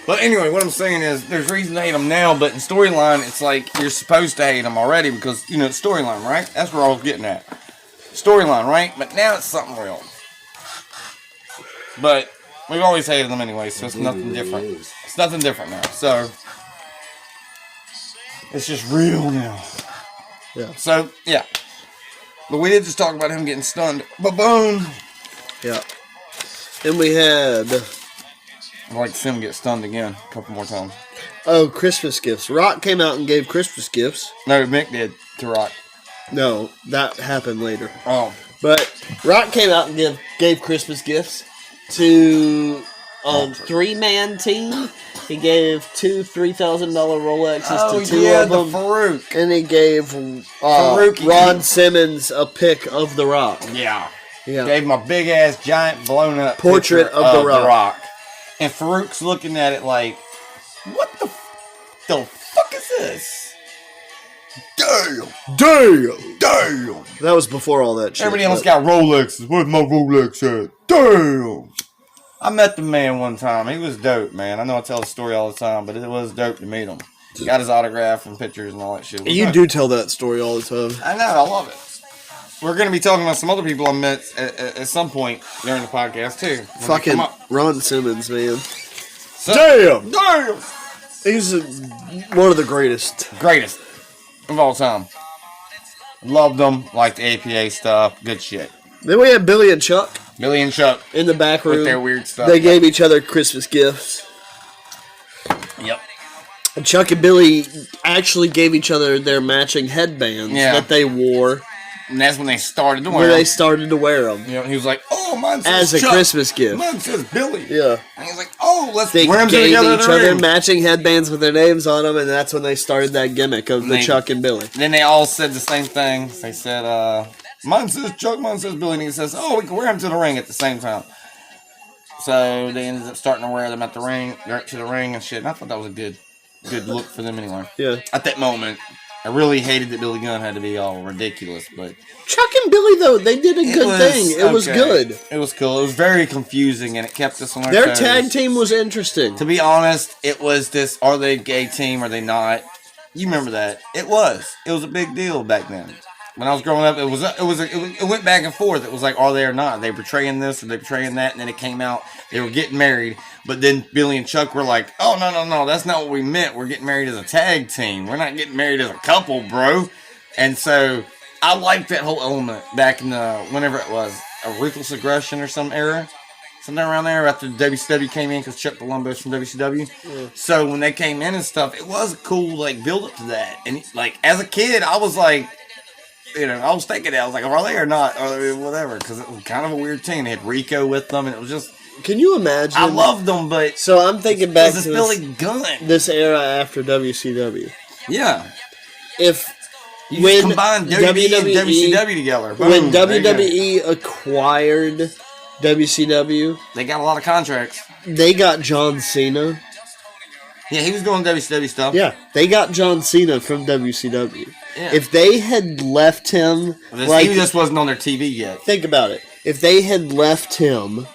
But anyway, what I'm saying is, there's reason to hate him now, but in storyline, it's like you're supposed to hate him already because, you know, it's storyline, right? That's where I was getting at. Storyline, right? But now it's something real. But we've always hated him anyway, so it's nothing different. It's nothing different now. So it's just real now. Yeah. So, yeah. But we did just talk about him getting stunned. Ba-boom! Yeah. And we had... I'd like to see him get stunned again a couple more times. Oh, Christmas gifts. Rock came out and gave Christmas gifts. No, Mick did to Rock. No, that happened later. Oh. But Rock came out and gave Christmas gifts to a 3-man team. He gave two $3,000 Rolexes to two of them. Farouk. And he gave Ron Simmons a pic of The Rock. Yeah. Yeah. Gave him a big ass, giant, blown up Portrait picture of The Rock. And Farouk's looking at it like, what the fuck is this? Damn. That was before all that shit. Everybody else got Rolexes. Where's my Rolex at? Damn. I met the man one time. He was dope, man. I know I tell the story all the time, but it was dope to meet him. Got his autograph and pictures and all that shit. You do tell that story all the time. I know. I love it. We're going to be talking about some other people I met at some point during the podcast, too. Fucking Ron Simmons, man. So, Damn! He's one of the greatest. Greatest of all time. Loved them. Liked the APA stuff. Good shit. Then we had Billy and Chuck Billy and Chuck in the back room. with their weird stuff. They gave each other Christmas gifts. Yep. And Chuck and Billy actually gave each other their matching headbands that they wore. And that's when they started to wear Where them. they started to wear them. You know, he was like, oh, mine says As a Chuck. Christmas gift. Mine says Billy. Yeah. And he's like, oh, let's They wear them gave together in each the other ring. matching headbands with their names on them, and that's when they started that gimmick of the Chuck and Billy. Then they all said the same thing. They said, mine says Chuck, mine says Billy. And he says, oh, we can wear them to the ring at the same time. So they ended up starting to wear them at the ring, to the ring and shit. And I thought that was a good look for them anyway. Yeah. At that moment, I really hated that Billy Gunn had to be all ridiculous, but Chuck and Billy, though, they did a good thing. It was good. It was cool. It was very confusing, and it kept us on our Their toes. tag team was interesting. To be honest, it was this, are they a gay team, are they not? You remember that. It was a big deal back then. When I was growing up, it went back and forth. It was like, are they or not? Are they portraying this, or they portraying that? And then it came out, they were getting married. But then Billy and Chuck were like, oh, no, that's not what we meant. We're getting married as a tag team. We're not getting married as a couple, bro. And so I liked that whole element back in the, whenever it was, a Ruthless Aggression or some era. something around there after WCW came in because Chuck Palumbo's from WCW. Yeah. So when they came in and stuff, it was a cool like build up to that. And like as a kid, I was like, I was thinking that I was like, are they or not, or whatever, because it was kind of a weird team. They had Rico with them, and it was just. Can you imagine? I loved them, but so I'm thinking back to this era after WCW. Yeah. If you when combine WWE and WCW together, boom, when WWE acquired WCW, they got a lot of contracts. They got John Cena. Yeah, he was doing WCW stuff. Yeah, they got John Cena from WCW. Yeah. If they had left him, he just wasn't on their TV yet. Think about it. If they had left him,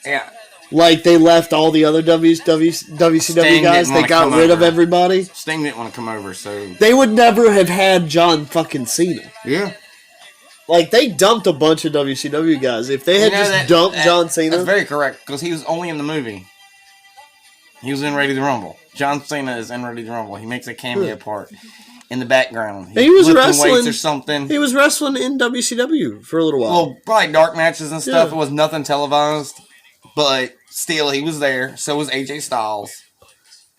yeah, like they left all the other WCW guys, they got rid of everybody. Sting didn't want to come over, so they would never have had John fucking Cena. Yeah. Like, they dumped a bunch of WCW guys. If they had dumped John Cena... That's very correct, because he was only in the movie. He was in Ready to Rumble. John Cena is in Ready to Rumble. He makes a cameo part in the background. He was wrestling... weights or something. He was wrestling in WCW for a little while. Well, probably dark matches and stuff. Yeah. It was nothing televised. But still, he was there. So was AJ Styles.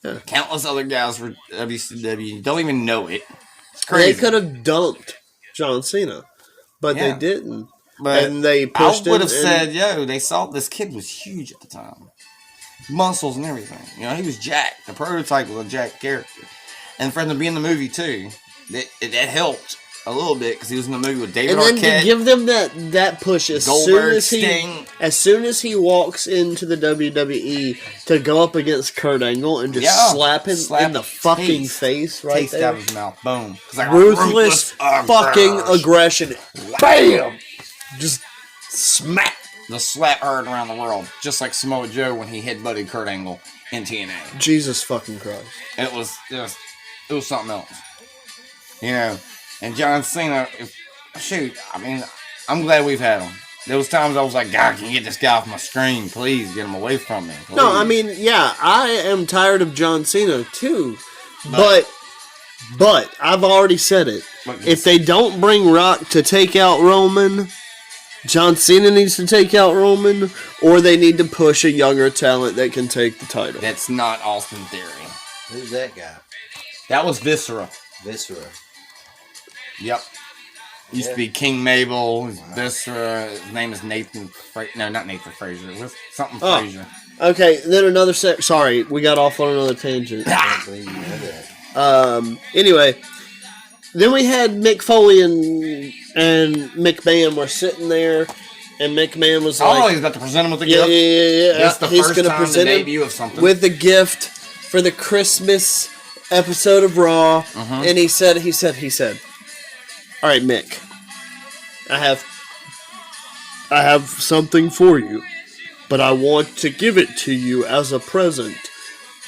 Yeah. Countless other guys for WCW. Don't even know it. It's crazy. They could have dumped John Cena. But they didn't. But and they pushed I would have said, they saw this kid was huge at the time. Muscles and everything. He was jacked. The prototype was a jacked character. And for him to be in the movie, too, that helped a little bit because he was in the movie with David Arquette. And then to give them that push as soon as he walks into the WWE to go up against Kurt Angle and just slap him in the fucking face right there. Out of his mouth. Boom. Like ruthless fucking aggression. Bam! Just smack. The slap heard around the world. Just like Samoa Joe when he headbutted Kurt Angle in TNA. Jesus fucking Christ. It was something else. And John Cena, I'm glad we've had him. There was times I was like, God, can you get this guy off my screen? Please, get him away from me. Please. No, I am tired of John Cena, too. But I've already said it. If they don't bring Rock to take out Roman, John Cena needs to take out Roman, or they need to push a younger talent that can take the title. That's not Austin Theory. Who's that guy? That was Viscera. Yep. Used to be King Mabel. Viscera. His name is Nathan. No, not Nathan Frazier. It was something Frazier. Okay, then another Sorry, we got off on another tangent. Anyway, then we had Mick Foley and McMahon were sitting there, and McMahon was like, he's about to present him with a gift. Yeah. That's the first time present the debut of something with the gift for the Christmas episode of Raw, and he said, all right, Mick, I have something for you, but I want to give it to you as a present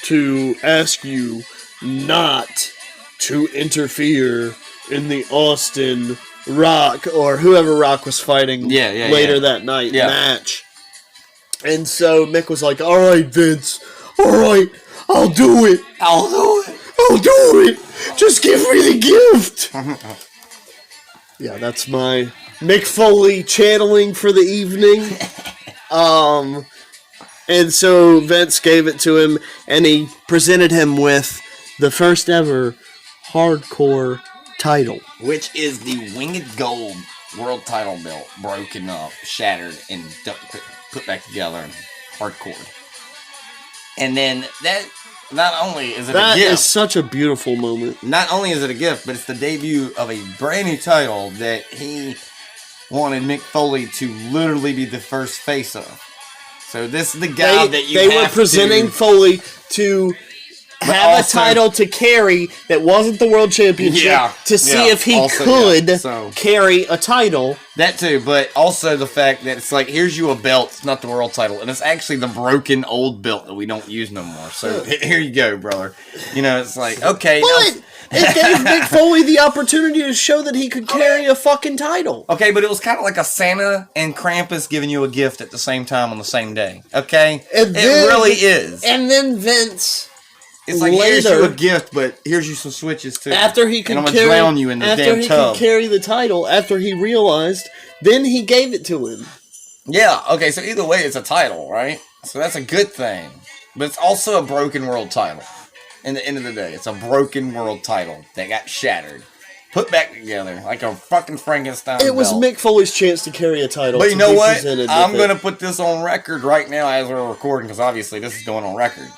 to ask you not to interfere in the Austin Rock or whoever Rock was fighting later that night match. And so Mick was like, all right, Vince, all right, I'll do it. Just give me the gift. Yeah, that's my Mick Foley channeling for the evening. And so Vince gave it to him, and he presented him with the first ever hardcore title. Which is the Winged Gold World Title belt, broken up, shattered, and put back together in hardcore. And then that, not only is it a gift. That is such a beautiful moment. Not only is it a gift, but it's the debut of a brand new title that he wanted Mick Foley to literally be the first face of. So this is the guy that you They were presenting Foley to have a title to carry that wasn't the World Championship to see if he could carry a title. That too, but also the fact that it's like, here's you a belt, it's not the world title, and it's actually the broken old belt that we don't use no more. So here you go, brother. It's like, okay. But it gave Mick Foley the opportunity to show that he could carry a fucking title. Okay, but it was kind of like a Santa and Krampus giving you a gift at the same time on the same day. Okay? It really is. And then Vince... It's like, here's you a gift, but here's you some switches too. After he could and I'm gonna drown you in the damn tub. Could carry the title, after he realized, then he gave it to him. Yeah, okay, so either way, it's a title, right? So that's a good thing. But it's also a broken world title. In the end of the day, it's a broken world title that got shattered. Put back together like a fucking Frankenstein It was belt. Mick Foley's chance to carry a title. But you know what? I'm going going to put this on record right now as we're recording, because obviously this is going on record.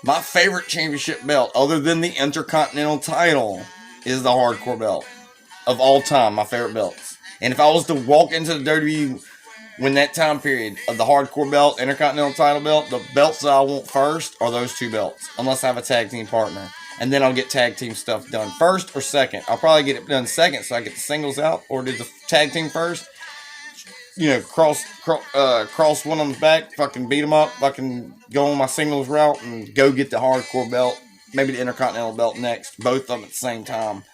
My favorite championship belt, other than the Intercontinental title, is the hardcore belt. Of all time, my favorite belts. And if I was to walk into the WWE when that time period of the hardcore belt, Intercontinental title belt, the belts that I want first are those two belts. Unless I have a tag team partner. And then I'll get tag team stuff done first or second. I'll probably get it done second so I get the singles out. Or do the tag team first. You know, cross one on the back, fucking beat them up, fucking go on my singles route and go get the hardcore belt. Maybe the Intercontinental belt next. Both of them at the same time.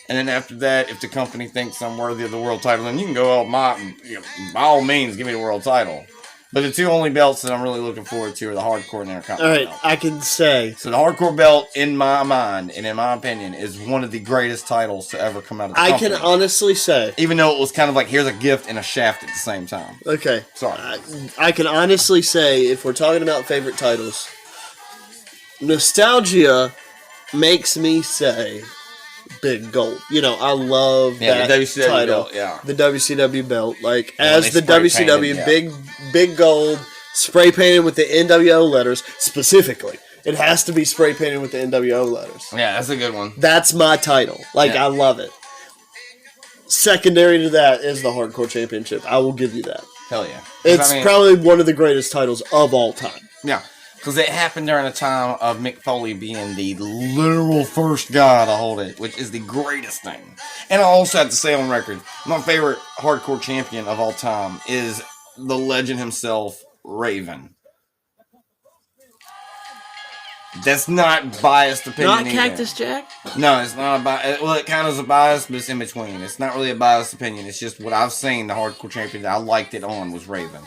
And then after that, if the company thinks I'm worthy of the world title, then you can go, by all means, give me the world title. But the two only belts that I'm really looking forward to are the hardcore and Intercontinental. All right, I can say. So the hardcore belt, in my mind, and in my opinion, is one of the greatest titles to ever come out of the company. I can honestly say. Even though it was kind of like, here's a gift and a shaft at the same time. Okay. Sorry. I can honestly say, if we're talking about favorite titles, nostalgia makes me say Big Gold. You know, I love that the WCW title. belt, yeah. The WCW belt. Like, Yeah, as the WCW, yeah. big Gold, spray painted with the NWO letters, specifically. It has to be spray painted with the NWO letters. Yeah, that's a good one. That's my title. Like, Yeah. I love it. Secondary to that is the Hardcore Championship. I will give you that. Hell yeah. It's probably one of the greatest titles of all time. Yeah. Because it happened during a time of Mick Foley being the literal first guy to hold it, which is the greatest thing. And I also have to say on record, my favorite hardcore champion of all time is the legend himself, Raven. That's not biased opinion. Not either. Cactus Jack? No, it's not a bias. Well, it kind of is a bias, but it's in between. It's not really a biased opinion. It's just what I've seen the hardcore champion that I liked it on was Raven.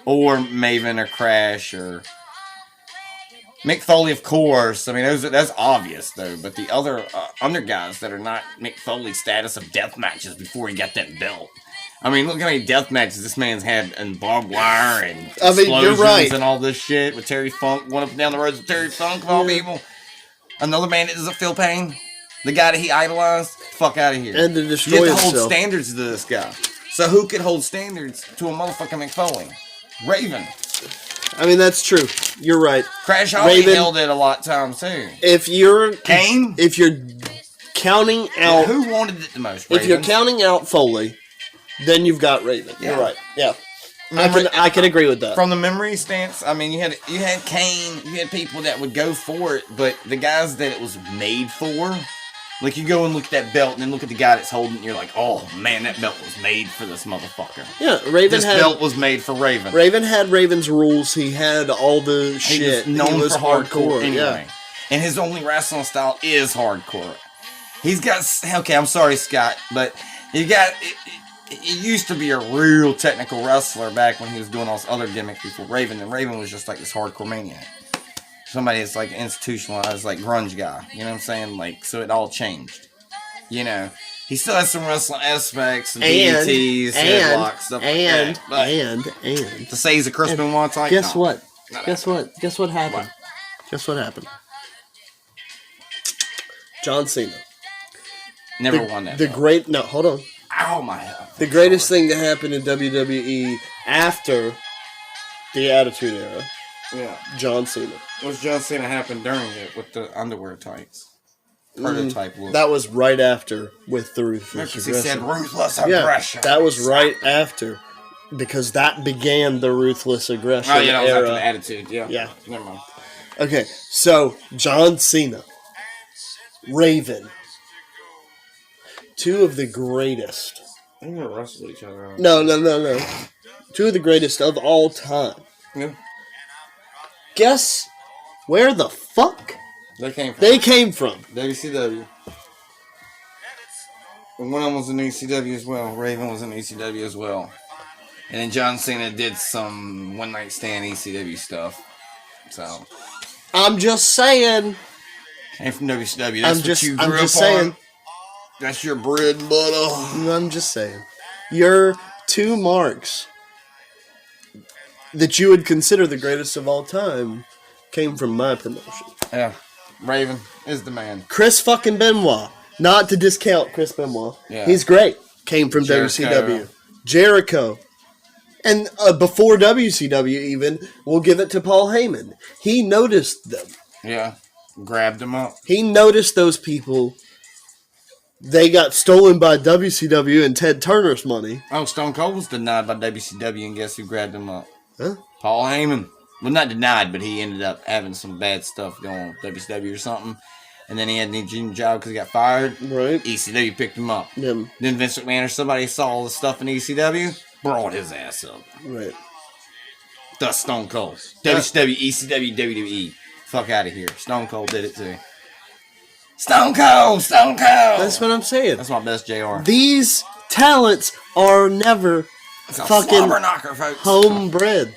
Or Maven or Crash or Mick Foley, of course. I mean, that's obvious, though. But the other under guys that are not Mick Foley's status of death matches before he got that belt. I mean, look how many death matches this man's had and barbed wire and explosions you're right. and all this shit with Terry Funk. One up and down the roads with Terry Funk, of all people. Another man that doesn't feel pain. The guy that he idolized. Fuck out of here. And to destroy you have to himself. hold standards to this guy. So who could hold standards to a motherfucking Mick Foley? Raven. I mean, that's true. You're right. Crash Holly Raven, held it a lot of times too. If you're Kane? if you're counting out, Who wanted it the most? if you're Ravens? counting out Foley, then you've got Raven. Yeah. You're right. Yeah, Remember- I can agree with that. From the memory stance, I mean, you had Kane, you had people that would go for it, but the guys that it was made for, like you go and look at that belt and then look at the guy that's holding it, and you're like, oh man, that belt was made for this motherfucker. Yeah, Raven This had belt was made for Raven. Raven had Raven's rules. He had all the He shit. was known for hardcore anyway. Yeah. And his only wrestling style is hardcore. He's got, okay, I'm sorry, Scott, but he got, it used to be a real technical wrestler back when he was doing all this other gimmicks before Raven, and Raven was just like this hardcore maniac. Somebody that's like institutionalized, like grunge guy. You know what I'm saying? Like, so it all changed. You know, he still has some wrestling aspects and DDTs, headlocks, stuff like that. But And to say he's a Chris Benoit type, guess no. what? Not Guess what? Guess what happened? Guess what happened? John Cena. Never won that. The belt. great. No, hold on. Ow, my head. The greatest thing to happen in WWE after the Attitude Era, Yeah. John Cena. Was John Cena happened during it with the underwear tights? Prototype look. That was right after with the Ruthless Because he said Aggression. ruthless Yeah, aggression. that was right after. Because that began the Ruthless Aggression Oh, yeah, that was after era. the attitude. Yeah. Yeah. Never mind. Okay, so John Cena, Raven, two of the greatest. They're going to wrestle each other out. No. Two of the greatest of all time. Yeah. Guess where the fuck They came from. they came from? WCW. And one of them was in ECW as well. Raven was in ECW as well. And then John Cena did some one night stand ECW stuff. So, I'm just saying. came from WCW. That's I'm just what you grew up saying. on. That's your bread and butter. I'm just saying. Your two marks that you would consider the greatest of all time came from my promotion. Yeah. Raven is the man. Chris fucking Benoit. Not to discount Chris Benoit. Yeah. He's great. Came from Jericho. WCW. Jericho. And before WCW even, we'll give it to Paul Heyman. He noticed them. Yeah. Grabbed him up. He noticed those people. They got stolen by WCW and Ted Turner's money. Oh, Stone Cold was denied by WCW, and guess who grabbed him up? Huh? Paul Heyman. Well, not denied, but he ended up having some bad stuff going on with WCW or something. And then he had a new job because he got fired. Right. ECW picked him up. Yeah. Then Vince McMahon or somebody saw all the stuff in ECW, brought his ass up. Right. Thus Stone Cold. WCW, ECW, WWE. Fuck out of here. Stone Cold did it too. Stone Cold! Stone Cold! That's what I'm saying. That's my best JR. These talents are never It's a fucking slobber knocker, folks. homebred.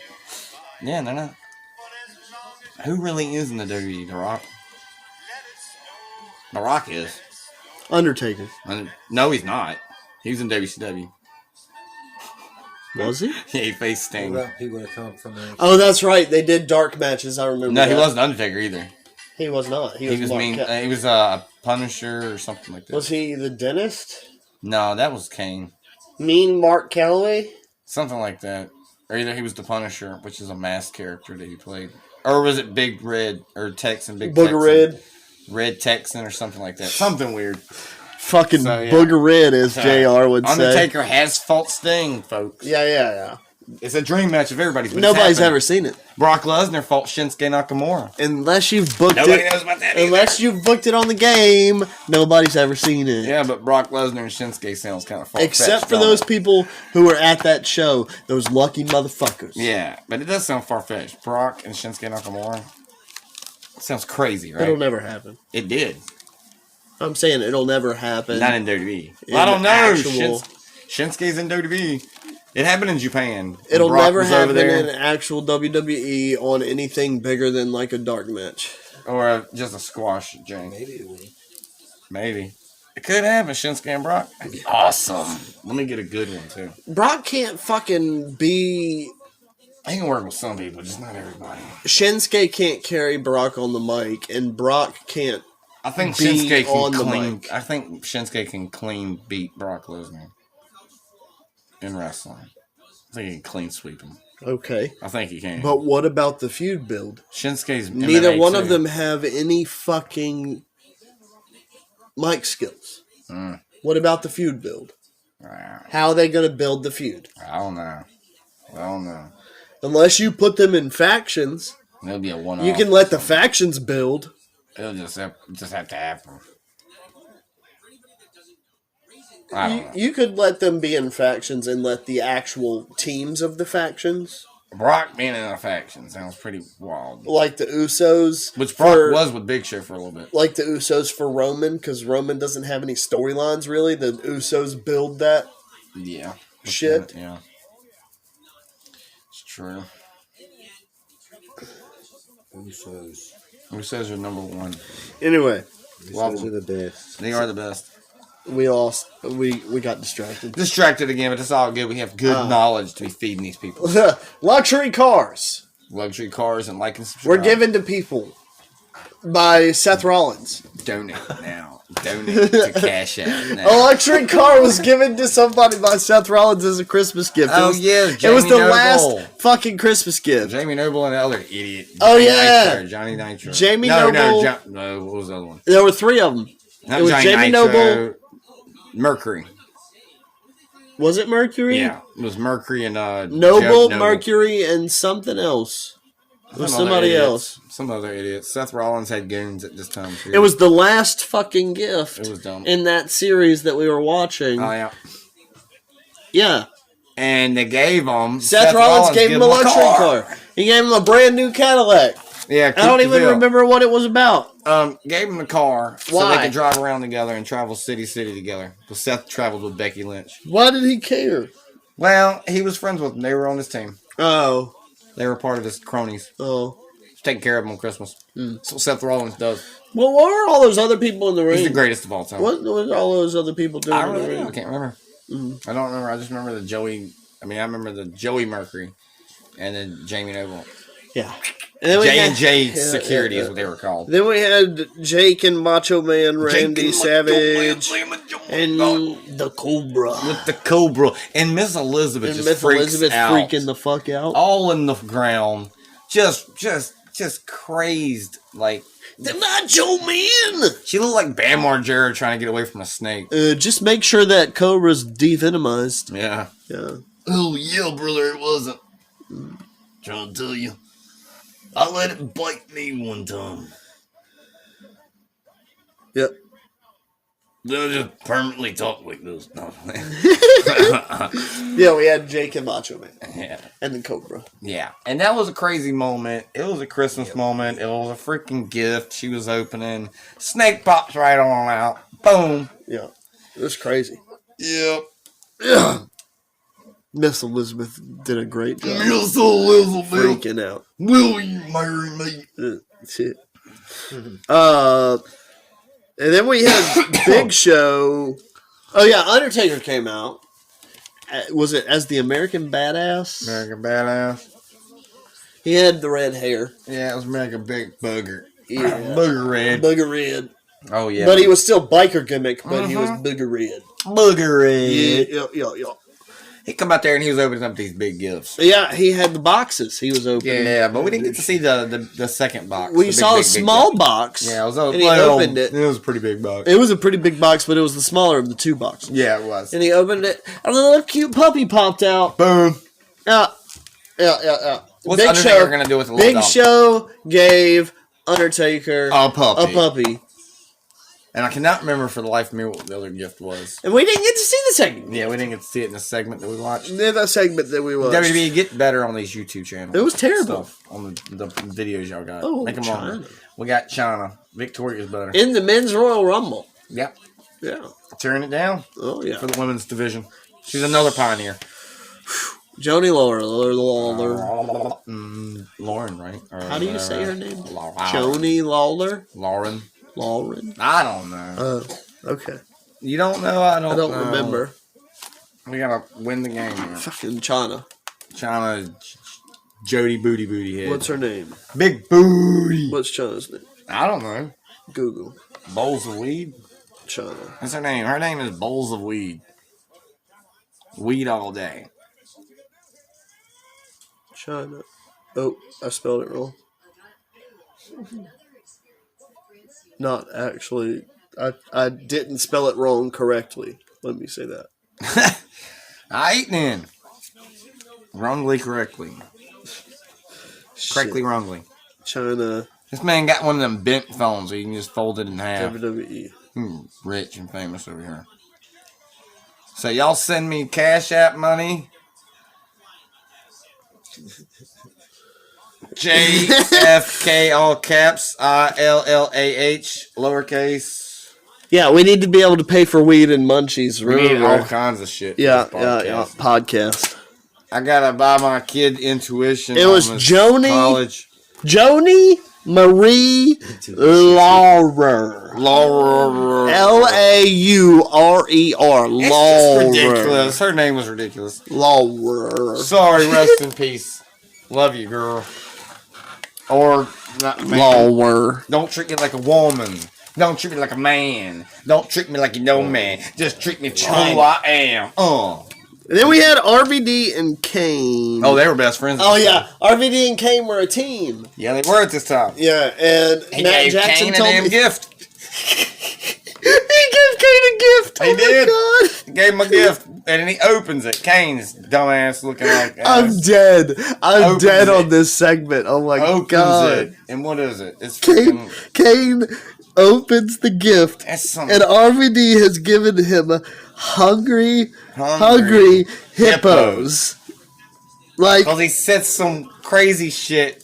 Yeah, they're not. Who really is in the WWE? The Rock? The Rock is. Undertaker. No, he's not. He was in WCW. Was he? Yeah, he faced Sting. What about people that come from there? Oh, that's right. They did dark matches. I remember. No, he that. wasn't Undertaker either. He was not. He was Mark mean. Ca- He was a Punisher or something like that. Was he the dentist? No, that was Kane. Mean Mark Calloway? Something like that. Or either he was the Punisher, which is a masked character that he played. Or was it Big Red or Texan? Big Booger Texan? Red. Red Texan or something like that. Something weird. Fucking So, yeah. Booger Red, as So, JR would say. Undertaker has fought Sting, folks. Yeah. It's a dream match of everybody's. But Nobody's ever seen it. Brock Lesnar fought Shinsuke Nakamura. Unless you've booked Nobody it. knows about that either. Unless you've booked it on the game, nobody's ever seen it. Yeah, but Brock Lesnar and Shinsuke sounds kind of far-fetched. Except for don't those it? people who were at that show. Those lucky motherfuckers. Yeah, but it does sound far-fetched. Brock and Shinsuke Nakamura. Sounds crazy, right? It'll never happen. It did. I'm saying it'll never happen. Not in WWE. In Well, I don't know. actual- Shinsuke's in WWE. It happened in Japan. It'll Brock never was over happen there. in actual WWE on anything bigger than like a dark match. Or just a squash, Jane. Maybe it will. Maybe. It could happen, Shinsuke and Brock. That'd be awesome. Let me get a good one, too. Brock can't fucking be... He can work with some people, just not everybody. Shinsuke can't carry Brock on the mic, and Brock can't... I think Be Shinsuke on can the clean. mic. I think Shinsuke can clean beat Brock Lesnar in wrestling. I think he can clean sweep him. Okay. I think he can. But what about the feud build? Shinsuke's Neither MMA one too. of them have any fucking mic skills. Mm. What about the feud build? Wow. How are they going to build the feud? I don't know. Unless you put them in factions, It'll be a one-off. you can let the factions build. It'll just have to happen. I don't know. You could let them be in factions and let the actual teams of the factions, Brock being in a faction sounds pretty wild. like the Usos. Which Brock for- was with Big Show for a little bit. Like the Usos for Roman, because Roman doesn't have any storylines really. The Usos build that. Yeah. Shit. Yeah. It's true. Usos. Usos are number one. Anyway, Love Usos them. are the best. They are the best. we lost. We got distracted. Distracted again, but it's all good. We have good knowledge to be feeding these people. Luxury cars Luxury cars and like and subscribe. were given to people by Seth Rollins. Donate now. Donate to Cash App A now. luxury car was given to somebody by Seth Rollins as a Christmas gift. Oh, yeah, it was Jamie the Noble. last fucking Christmas gift. Jamie Noble and the other idiot. Oh, Johnny yeah. Nitro, Johnny Nitro. Jamie no, Noble. No, what was the other one? There were three of them. Not It was Johnny Jamie Nitro, Noble. Mercury. Was it Mercury? Yeah, it was Mercury and Noble, Joe Mercury, and something else. It was somebody else. Some other idiot. Seth Rollins had goons at this time. Too. It was the last fucking gift It was dumb. in that series that we were watching. Oh yeah. Yeah. And they gave him. Seth Rollins gave him a luxury car. He gave him a brand new Cadillac. Yeah, I don't even remember what it was about. Gave him the car so Why? they could drive around together and travel city together. Because Seth traveled with Becky Lynch. Why did he care? Well, he was friends with them. They were on his team. Oh. They were part of his cronies. Oh. Taking care of him on Christmas. That's what Seth Rollins does. Well, what were all those other people in the ring? He's the greatest of all time. What were all those other people doing I in the really ring? I can't remember. I don't remember. I just remember the Joey. I remember the Joey Mercury. And then Jamie Noble. Yeah. And then we J&J had- Security is what they were called. Then we had Jake and Macho Man Randy Savage and the Cobra. With the Cobra. And Miss Elizabeth And just Miss freaks Elizabeth out. freaking the fuck out. All in the ground. Just crazed. Like, The Macho Man! she looked like Bam Margera trying to get away from a snake. Just make sure that Cobra's devenomized. Yeah. Yeah. Oh, yeah, brother, it wasn't. Trying to tell you. I let it bite me one time. Yep. They'll just permanently talk like this. No. Yeah, we had Jake and Macho Man. Yeah. And then Cobra. Yeah. And that was a crazy moment. It was a Christmas moment. It was a freaking gift she was opening. Snake pops right on out. Boom. Yeah. It was crazy. Yep. Yeah. Miss Elizabeth did a great job. Miss Elizabeth. Freaking out. Will you marry me? Shit. And then we had Big Show. Oh yeah, Undertaker came out. Was it as the American Badass? American Badass. He had the red hair. Yeah, it was American Big Booger. Yeah. Booger Red. Booger Red. Oh, yeah. But he was still biker gimmick, but he was Booger Red. Booger Red. Yeah. He come out there and he was opening up these big gifts. Yeah, he had the boxes he was opening. Yeah, but we didn't get to see the second box. We saw a big small box. box. Yeah, it was and he opened it. It was a pretty big box. It was a pretty big box, but it was the smaller of the two boxes. Yeah, it was. And he opened it. A little cute puppy popped out. Boom. Yeah. What's Undertaker going to do with the little Big dog? Show gave Undertaker A puppy. And I cannot remember for the life of me what the other gift was. And we didn't get to see the segment. Yeah, we didn't get to see it in the segment that we watched. Yeah, that segment that we watched. WWE, get better on these YouTube channels. It was terrible. Stuff on the videos y'all got. Oh, Make them China. longer. We got China. Victoria's better. In the men's Royal Rumble. Yep. Yeah. Tearing it down. Oh, yeah. For the women's division. She's another pioneer. Joni Lawler. Lauren, right? Or, How do you say her name? Lauren. Joni Lawler? Lauren. I don't know. Oh, okay. You don't know? I don't know. Remember. We gotta win the game here. Fucking China. China, Jody Booty Head. What's her name? Big Booty. What's China's name? I don't know. Google. Bowls of Weed? China. What's her name? Her name is Bowls of Weed. Weed all day. China. Oh, I spelled it wrong. Not actually. I didn't spell it wrong correctly. Let me say that. Aight then. Wrongly, correctly. Correctly, Shit. wrongly. China. This man got one of them bent phones so you can just fold it in half. WWE. Rich and famous over here. So y'all send me Cash App money. JFK all caps ILLAH lowercase. Yeah, we need to be able to pay for weed and munchies. We need Remember? all kinds of shit. for Yeah. this podcast. Podcast. I gotta buy my kid intuition. It was on this Joni. College. Joni Marie Laurer. Laura. Laurer. It's just ridiculous. Her name was ridiculous. Laurer. Sorry, rest in peace. Love you, girl. Or not, man. Laurer. Don't treat me like a woman. Don't treat me like a man. Don't treat me like you know me. Just treat me for who I am. And then we had RVD and Kane. Oh, they were best friends. Oh, yeah. RVD and Kane were a team. Yeah, they were at this time. Yeah, and He Matt gave Jackson Kane a told damn me. gift. He gave Kane a gift. He did. Oh, my God. He gave him a gift, and then he opens it. Kane's dumbass looking like I'm dead. I'm Opens dead it. on this segment. Oh, my opens God. it. And what is it? It's Kane, freaking... Kane opens the gift, That's some and RVD has given him hungry hippos. Like, Because he said some crazy shit.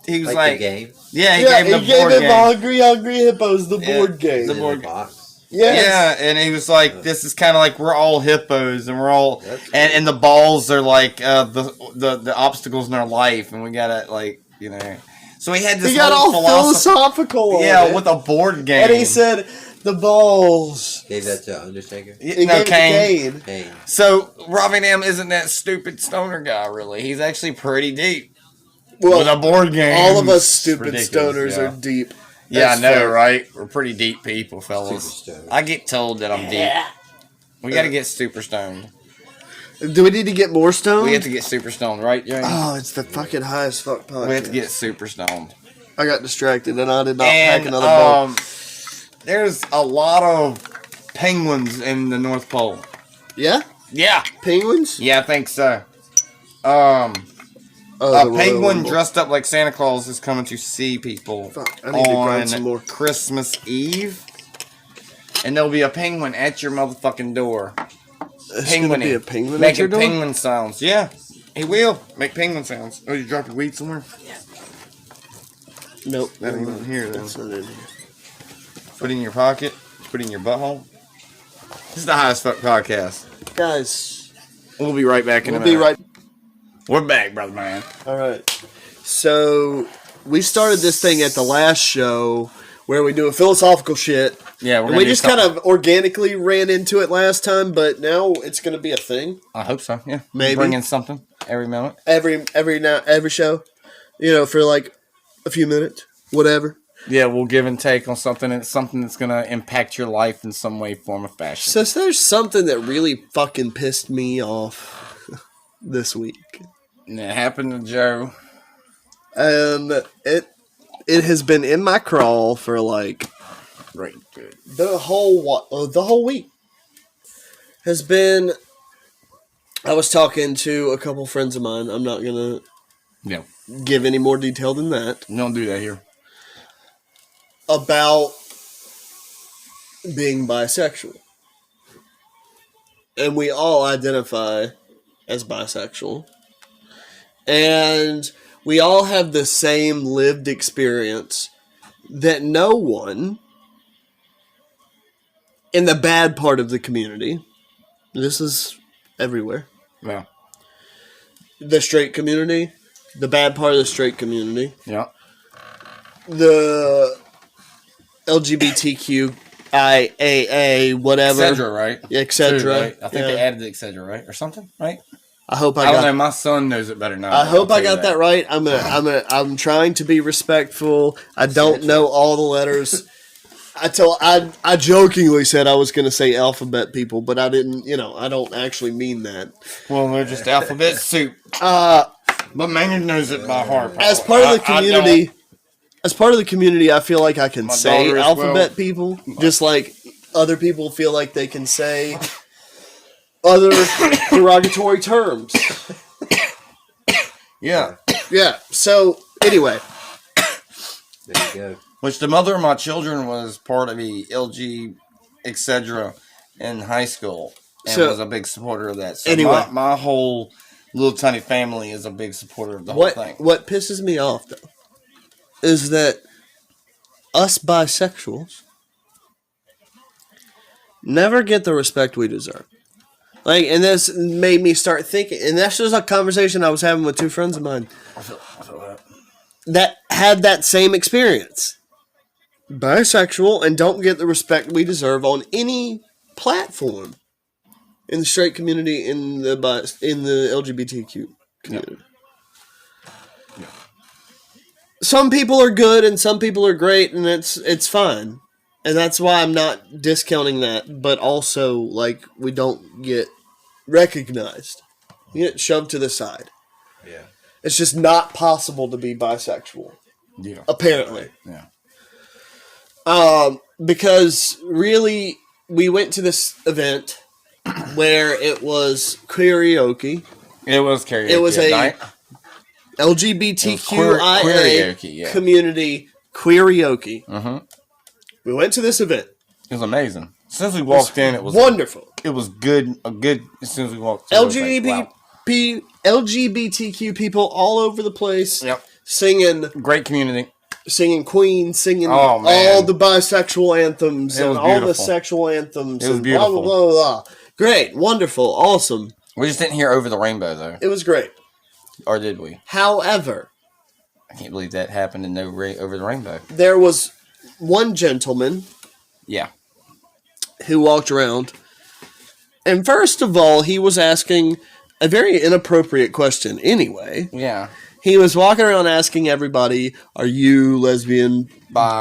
He was Like like, the game. yeah, he yeah, gave him he the gave board him game. hungry hippos, the Yeah, board game. the In board a box. Yes. Yeah, and he was like, "This is kind of like we're all hippos, and we're all, That's cool. and the balls are like the obstacles in our life, and we gotta like So he had this He got whole all philosophical on yeah, it. with a board game. And he said, The balls. Gave that to Undertaker. He No, gave it to Kane. Kane. So, Robbie Nam isn't that stupid stoner guy, really. He's actually pretty deep. Well, With a board game. all of us stupid Ridiculous, stoners yeah. are deep. Yeah, I That's know, fair. right? We're pretty deep people, fellas. Super stoned. I get told that I'm deep. We gotta get super stoned. Do we need to get more stoned? We have to get super stoned, right, Jay? Oh, it's the fucking highest fuck podcast. We have to get super stoned. I got distracted and I did not pack And another ball. there's a lot of penguins in the North Pole. Yeah? Yeah. Penguins? Yeah, I think so. Oh, A the Royal penguin Rumble. dressed up like Santa Claus is coming to see people Fuck, I need to grind some more. on Christmas Eve. And there'll be a penguin at your motherfucking door. It's gonna be a penguin at your Making door? penguin sounds. Yeah, he will make penguin sounds. Oh, you dropped your weed somewhere? Nope. That ain't in here, then. It's not in here. Put it in your pocket. Put it in your butthole. This is the Highest Fuck Podcast. Guys, We'll be right back in we'll a be minute. right. We're back, brother man. All right. So we started this thing at the last show where we do a philosophical shit. Yeah, And we just kind of organically ran into it last time, but now it's going to be a thing I hope so. Yeah, Maybe. bring in something every moment. every show. You know, for like a few minutes, whatever. Yeah, we'll give and take on something. It's something that's gonna impact your life in some way, form, or fashion. So there's something that really fucking pissed me off this week, And it happened to Joe. and it has been in my crawl for like Right, good. the whole week has been. I was talking to a couple friends of mine. I'm not gonna Yeah, give any more detail than that we don't do that here. about being bisexual, and we all identify as bisexual, and we all have the same lived experience that no one in the bad part of the community, this is everywhere, Yeah, the straight community, the bad part of the straight community, yeah. the LGBTQIAA, whatever, Etc. Right? etc. Too, right? I think Yeah. they added the etc. Right or something. Right? I hope I don't know. My son knows it better now. I hope I'll I tell you got that right. I'm trying to be respectful. I don't know all the letters. I jokingly said I was going to say alphabet people, but I didn't. You know, I don't actually mean that. Well, they're just alphabet soup. But Maynard knows it by heart. As part of the community, I feel like I can My say daughter as alphabet well. people, just like other people feel like they can say other derogatory terms. Yeah. Yeah. So anyway, There you go. Which the mother of my children was part of the LG, etc. in high school and So- was a big supporter of that. So Anyway. my whole little tiny family is a big supporter of the whole thing. what pisses me off though is that us bisexuals never get the respect we deserve. Like, and this made me start thinking, and that's just a conversation I was having with two friends of mine I feel that. that had that same experience. Bisexual and don't get the respect we deserve on any platform in the straight community, in the LGBTQ community. Yeah. Some people are good and some people are great, and it's fine. And that's why I'm not discounting that, but also, like, we don't get recognized. You get shoved to the side. Yeah. It's just not possible to be bisexual, Yeah. apparently. Yeah. Because really, we went to this event where it was karaoke. It was karaoke. It was at a night. LGBTQIA Queerioke, yeah. community karaoke. Mm-hmm. We went to this event. It was amazing. As soon as we walked in, it was wonderful. It was good. As soon as we walked in, it was like, wow. LGBTQ people all over the place. Yep. Singing Great community. Queen, singing Oh, man. all the bisexual anthems It and was all the beautiful. sexual anthems. It was and blah, blah, beautiful. blah, blah, blah. Great, wonderful, awesome. We just didn't hear Over the Rainbow, though. It was great. Or did we? However, I can't believe that happened in Over the Rainbow. there was one gentleman Yeah. who walked around. And first of all, he was asking a very inappropriate question anyway. Yeah. He was walking around asking everybody, are you lesbian,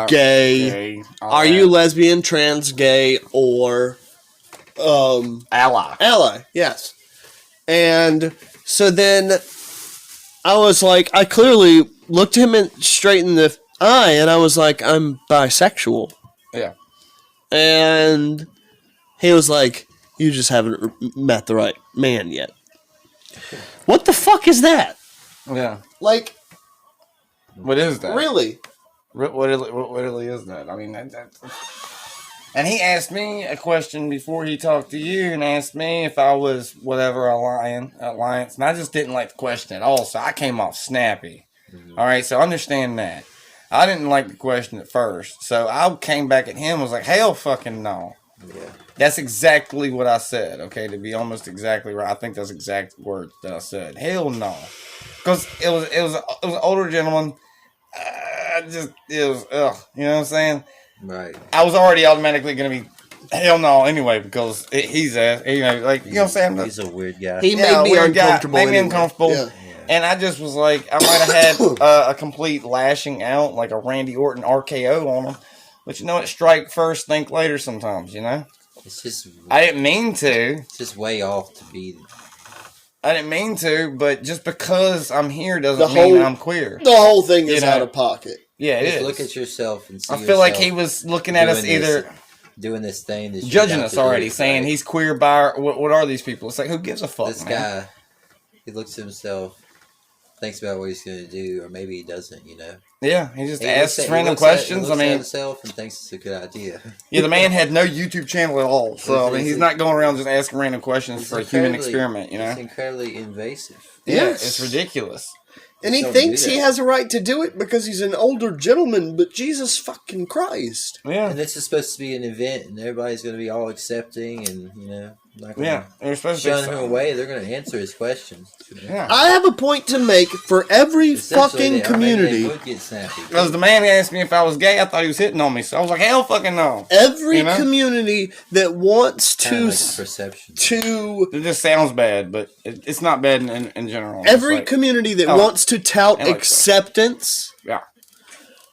gay, are you lesbian, trans, gay, or ally? Yes. And so then I was like, I clearly looked him straight in the eye, and I was like, I'm bisexual. Yeah. And he was like, you just haven't met the right man yet. What the fuck is that? Yeah. Like, what is that? Really? What really is that? I mean, and he asked me a question before he talked to you, and asked me if I was whatever alliance, and I just didn't like the question at all, so I came off snappy. Mm-hmm. All right, so understand that. I didn't like the question at first, so I came back at him and was like, hell fucking no. Yeah. That's exactly what I said, okay, to be almost exactly right. I think that's exact words that I said. Hell no. Because it was an older gentleman. You know what I'm saying? Right. I was already automatically going to be hell no anyway, because he's like, you know what I'm saying? He's a weird guy. He made me uncomfortable. Made me uncomfortable. Yeah. And I just was like, I might have had a complete lashing out, like a Randy Orton RKO on him. But you know what? Strike first, think later sometimes, you know? It's just... I didn't mean to. It's just way off to be... I didn't mean to, but just because I'm here doesn't mean I'm queer. The whole thing is out of pocket. Yeah, it is. Look at yourself and see I feel like he was looking at us either... Doing this thing. Judging us already, saying he's queer, bi, what are these people? It's like, who gives a fuck, this man? Guy, he looks at himself, thinks about what he's going to do, or maybe he doesn't, you know? Yeah, he just asks random questions. He looks at himself and thinks it's a good idea. Yeah, the man had no YouTube channel at all, so I mean, he's not going around just asking random questions for a human experiment, you know? It's incredibly invasive. Yeah, it's ridiculous. And he thinks he has a right to do it because he's an older gentleman, but Jesus fucking Christ. Yeah. And this is supposed to be an event, and everybody's going to be all accepting, and, you know, not going they're supposed to shun him away. They're going to answer his questions. Yeah. I have a point to make for every fucking community. Because the man asked me if I was gay, I thought he was hitting on me, so I was like, hell fucking no. Every community that wants to... perception. It just sounds bad, but it's not bad in general. Every community that wants to tout acceptance,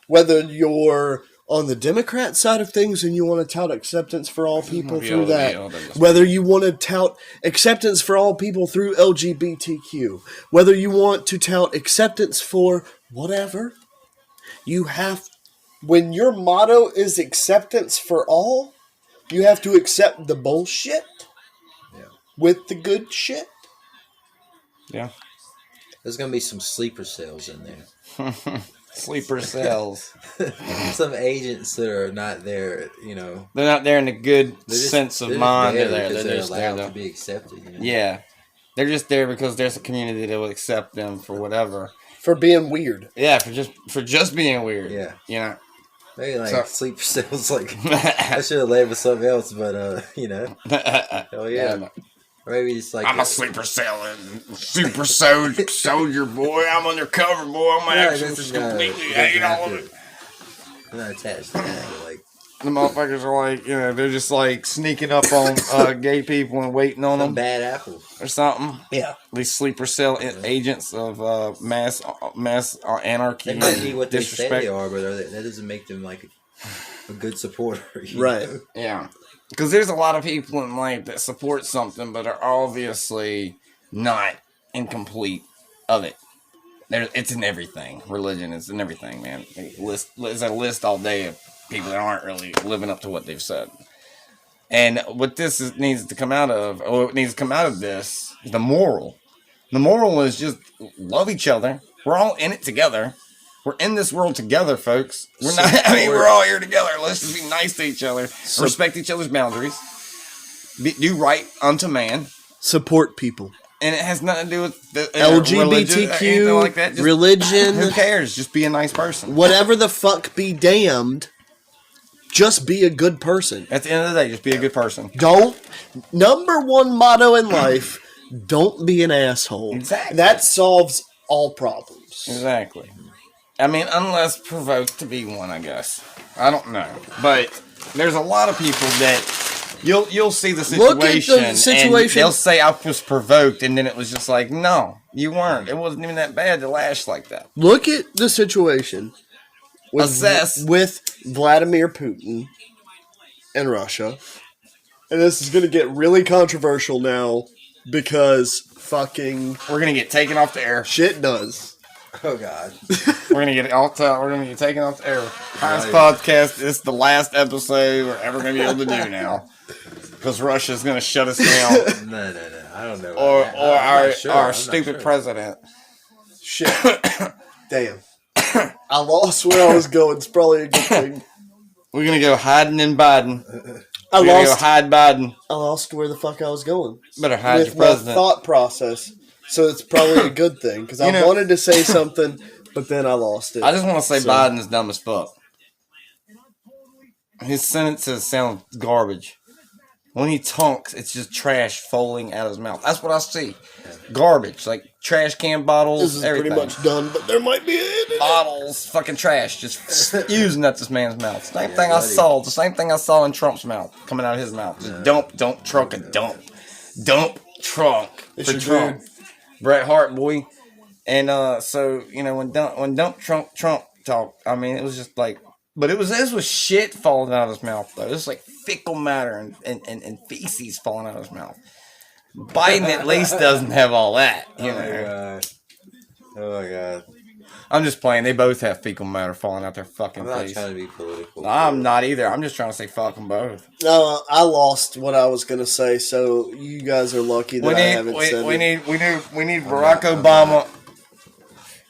whether you're on the Democrat side of things and you want to tout acceptance for all people through that, whether you want to tout acceptance for all people through LGBTQ, whether you want to tout acceptance for whatever, you have, when your motto is acceptance for all, you have to accept the bullshit with the good shit. Yeah. There's going to be some sleeper cells in there. Sleeper cells. Some agents that are not there, you know. They're not there in a good sense of mind. They're just allowed to be accepted. You know? Yeah. They're just there because there's a community that will accept them for whatever. For being weird. Yeah, for just being weird. Yeah. You know. Maybe sleeper cells, I should have labeled something else, but, you know. Hell yeah. Or maybe it's like... I'm a sleeper cell and super soldier, boy. I'm undercover, boy. I'm actually completely hanging on it. They're not attached to that, but like... The motherfuckers are like, you know, they're just like sneaking up on gay people and waiting on them. Bad apples. Or something. Yeah. These sleeper cell agents of mass anarchy. They might be what they say they are, but that doesn't make them like a good supporter. Right. Know? Yeah. Because there's a lot of people in life that support something, but are obviously not incomplete of it. It's in everything. Religion is in everything, man. There's a list all day of people that aren't really living up to what they've said. And what needs to come out of, or what needs to come out of this, is the moral. The moral is just love each other. We're all in it together. We're in this world together, folks. We're all here together. Let's just be nice to each other. Respect each other's boundaries. Do right unto man. Support people. And it has nothing to do with the LGBTQ, like that. Religion. Who cares? Just be a nice person. Whatever the fuck be damned, just be a good person. At the end of the day, just be a good person. Number one motto in life, don't be an asshole. Exactly. That solves all problems. Exactly. I mean, unless provoked to be one, I guess. I don't know. But there's a lot of people that You'll see the Look at the situation. situation. And they'll say I was provoked, and then it was just like, no, you weren't. It wasn't even that bad to lash like that. Look at the situation with Vladimir Putin and Russia. And this is going to get really controversial now because fucking We're gonna get taken off the air. shit does. Oh God. We're gonna get We're gonna get taken off the air. Highest podcast. It's the last episode we're ever gonna be able to do now because Russia's gonna shut us down, No. I don't know. or about that. our I'm stupid not sure. president. Shit. Damn. I lost where I was going. It's probably a good thing. We're gonna go hiding in Biden. I We're gonna go lost. hide Biden. I lost where the fuck I was going Better hide with your my president. thought process. So it's probably a good thing because I wanted to say something, but then I lost it. I just want to say So- Biden is dumb as fuck. His sentences sound garbage. When he talks, it's just trash falling out of his mouth. That's what I see. Garbage, like trash can bottles, This is everything. pretty much done, but there might be a Bottles, fucking trash, just using at this man's mouth. Same thing I buddy. saw. The same thing I saw in Trump's mouth, coming out of his mouth. Just dump truck and dump trunk It's for your Trump. Bret Hart, boy. And so when dump Trump talk, I mean it was just like, but this was shit falling out of his mouth though. It was like fecal matter and feces falling out of his mouth. Biden at least doesn't have all that, you know. Oh my God. I'm just playing. They both have fecal matter falling out their fucking I'm not face. trying to be political. I'm not either. I'm just trying to say fuck them both. No, I lost what I was gonna say, so you guys are lucky that I haven't said it. We need Barack Obama,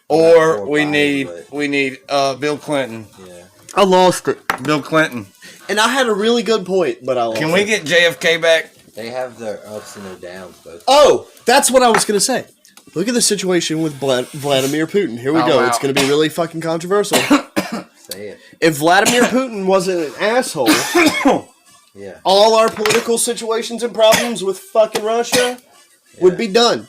or for we Biden, need Bill Clinton. Yeah. I lost it, Bill Clinton. and I had a really good point, but I lost Can we it. get JFK back? They have their ups and their downs, both. Oh, that's what I was gonna say. Look at the situation with Vladimir Putin. Here we Oh, go. wow. It's gonna be really fucking controversial. Say it. If Vladimir Putin wasn't an asshole, Yeah. all our political situations and problems with fucking Russia would be done.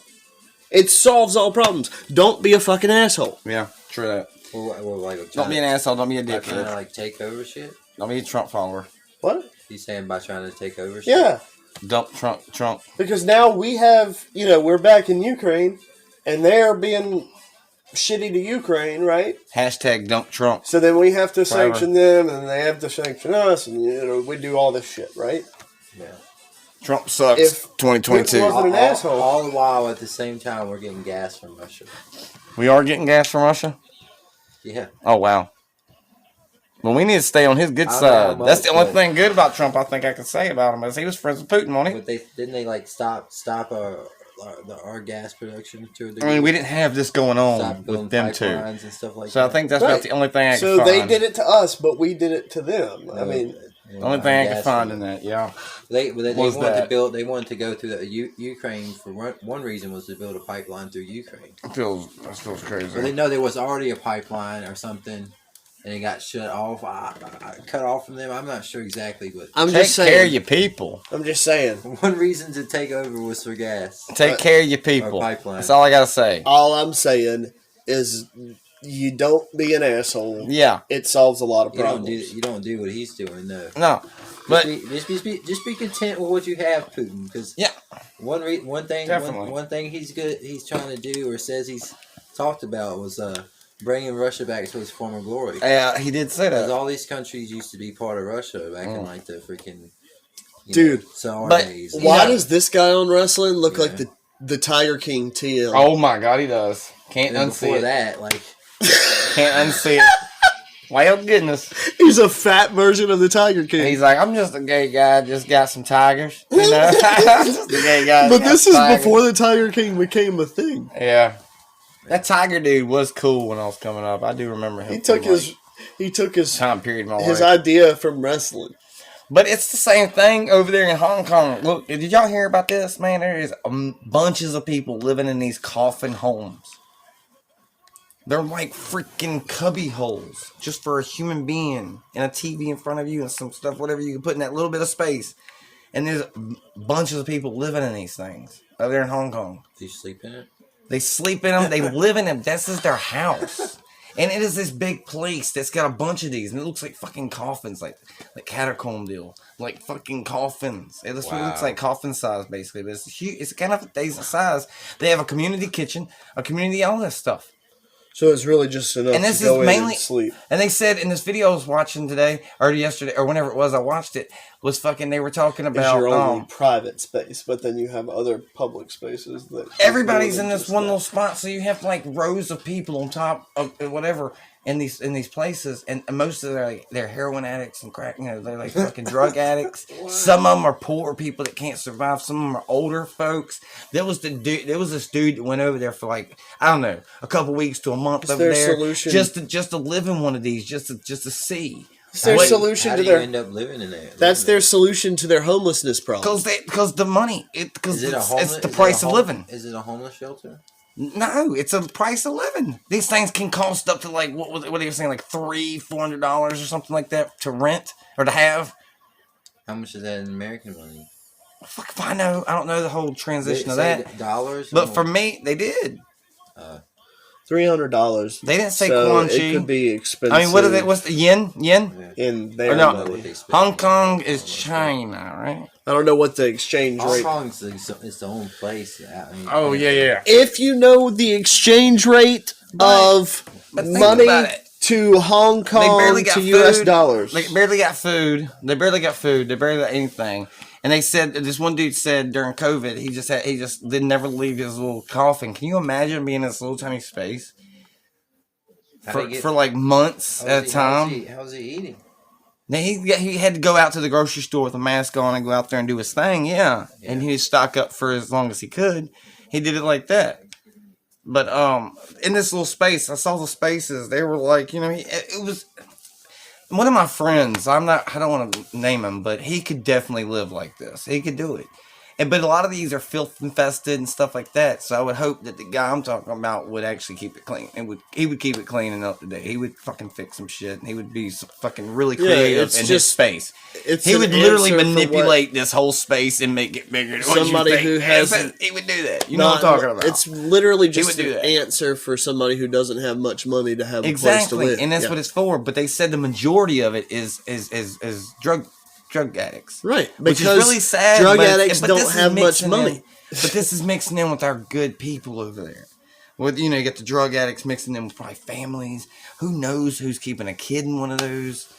It solves all problems. Don't be a fucking asshole. Yeah, true that. Well, like, Don't be an asshole. Don't be a by trying to dickhead. like take over shit. Don't be a Trump follower. What? You saying by trying to take over shit? Yeah, Dump Trump. because now we have, we're back in Ukraine, and they're being shitty to Ukraine, right? Hashtag dump Trump. So then we have to Forever. sanction them, and they have to sanction us, and we do all this shit, right? Yeah. Trump sucks. If 2022. Putin wasn't an asshole. All the while, at the same time, we're getting gas from Russia. We are getting gas from Russia. Yeah. Oh wow. Well, we need to stay on his good I don't side. know That's the much, only but- thing good about Trump I think I can say about him is he was friends with Putin, wasn't he? But didn't they like stop our gas production to a degree? I mean, we didn't have this going Stop on building with them two. pipelines and stuff like So I that. think that's Right. about the only thing I So can they find. did it to us, but we did it to them. I mean, The only thing I can find in that, yeah. They was wanted that? to build. They wanted to go through the Ukraine for one reason was to build a pipeline through Ukraine. That feels But they crazy. know there was already a pipeline or something, and it got shut off. I cut off from them. I'm not sure exactly, but I'm Take just care of saying. your people. I'm just saying. one reason to take over was for gas. Take care of your people. pipeline. That's all I gotta say. All I'm saying is you don't be an asshole. Yeah. It solves a lot of You don't problems. do what he's doing. No. No. But Just be content with what you have, Putin. Because yeah. one thing Definitely. one thing he's trying to do or says he's talked about was bringing Russia back to its former glory. Yeah, he did say Because that. all these countries used to be part of Russia back in like the freaking Dude, Tsar but days. Why Yeah. does this guy on wrestling look Yeah. like the Tiger King TL? Oh my god, he does. Can't And then unsee before it. that, like Can't unsee it. Well, goodness. He's a fat version of the Tiger King. He's like, I'm just a gay guy, just got some tigers. You know? Just a gay guy. But got this some is tigers. before the Tiger King became a thing. Yeah. That tiger dude was cool when I was coming up. I do remember him. He took from, his time period of my his life. idea from wrestling. But it's the same thing over there in Hong Kong. Look, did y'all hear about this, man? There is bunches of people living in these coffin homes. They're like freaking cubby holes just for a human being and a TV in front of you and some stuff, whatever you can put in that little bit of space. And there's bunches of people living in these things over there in Hong Kong. do you sleep in it? They sleep in them. They live in them. This is their house. And it is this big place that's got a bunch of these, and it looks like fucking coffins, like catacomb deal, like fucking coffins. It looks like coffin size basically, but it's huge. It's kind of a decent size. They have a community kitchen, a community, all this stuff. So it's really just enough to go in and sleep. And they said in this video I was watching today, or yesterday, or whenever it was, I watched it, was fucking, they were talking about... It's your only private space, but then you have other public spaces that... Everybody's in this one little spot, so you have like rows of people on top of whatever in these places, and most of them they're heroin addicts and crack, they're like fucking drug addicts. Wow. Some of them are poor people that can't survive. Some of them are older folks. There was this dude that went over there for like, I don't know, a couple weeks to a month over there, solution? just to live in one of these, just to see. It's their solution to their. End up living in there? That's their solution to their homelessness problem. Because the money, it's the price of living. Is it a homeless shelter? No, it's a price of living. These things can cost up to like what are you saying, like $300-$400 or something like that to rent or to have. How much is that in American money? Fuck if I know. I don't know the whole transition of that. Dollars? But for me, they did. $300. They didn't say Quan Chi. It could be expensive. I mean, what is it? What's the yen? In there. Hong Kong is China, right? I don't know what the exchange rate. Hong Kong's its own place. I mean, yeah. If you know the exchange rate of money to Hong Kong to US dollars. They barely got food. They barely got anything. And they said, this one dude said during COVID, he just did never leave his little coffin. Can you imagine being in this little tiny space for like months at a time? How's he eating? Now he had to go out to the grocery store with a mask on and go out there and do his thing, yeah. And he would stock up for as long as he could. He did it like that. But in this little space, I saw the spaces. They were like, it was one of my friends. I don't want to name him, but he could definitely live like this. He could do it. But a lot of these are filth infested and stuff like that. So I would hope that the guy I'm talking about would actually keep it clean. He would keep it clean and up to date. He would fucking fix some shit. And he would be fucking really creative in his space. He would literally manipulate this whole space and make it bigger. Somebody who has... He would do that. You know what I'm talking about. It's literally just an answer for somebody who doesn't have much money to have a place to live. And that's what it's for. But they said the majority of it is drug addicts, right? Which is really sad. Drug addicts don't have much money. But this is mixing in with our good people over there. With you get the drug addicts mixing in with probably families. Who knows who's keeping a kid in one of those?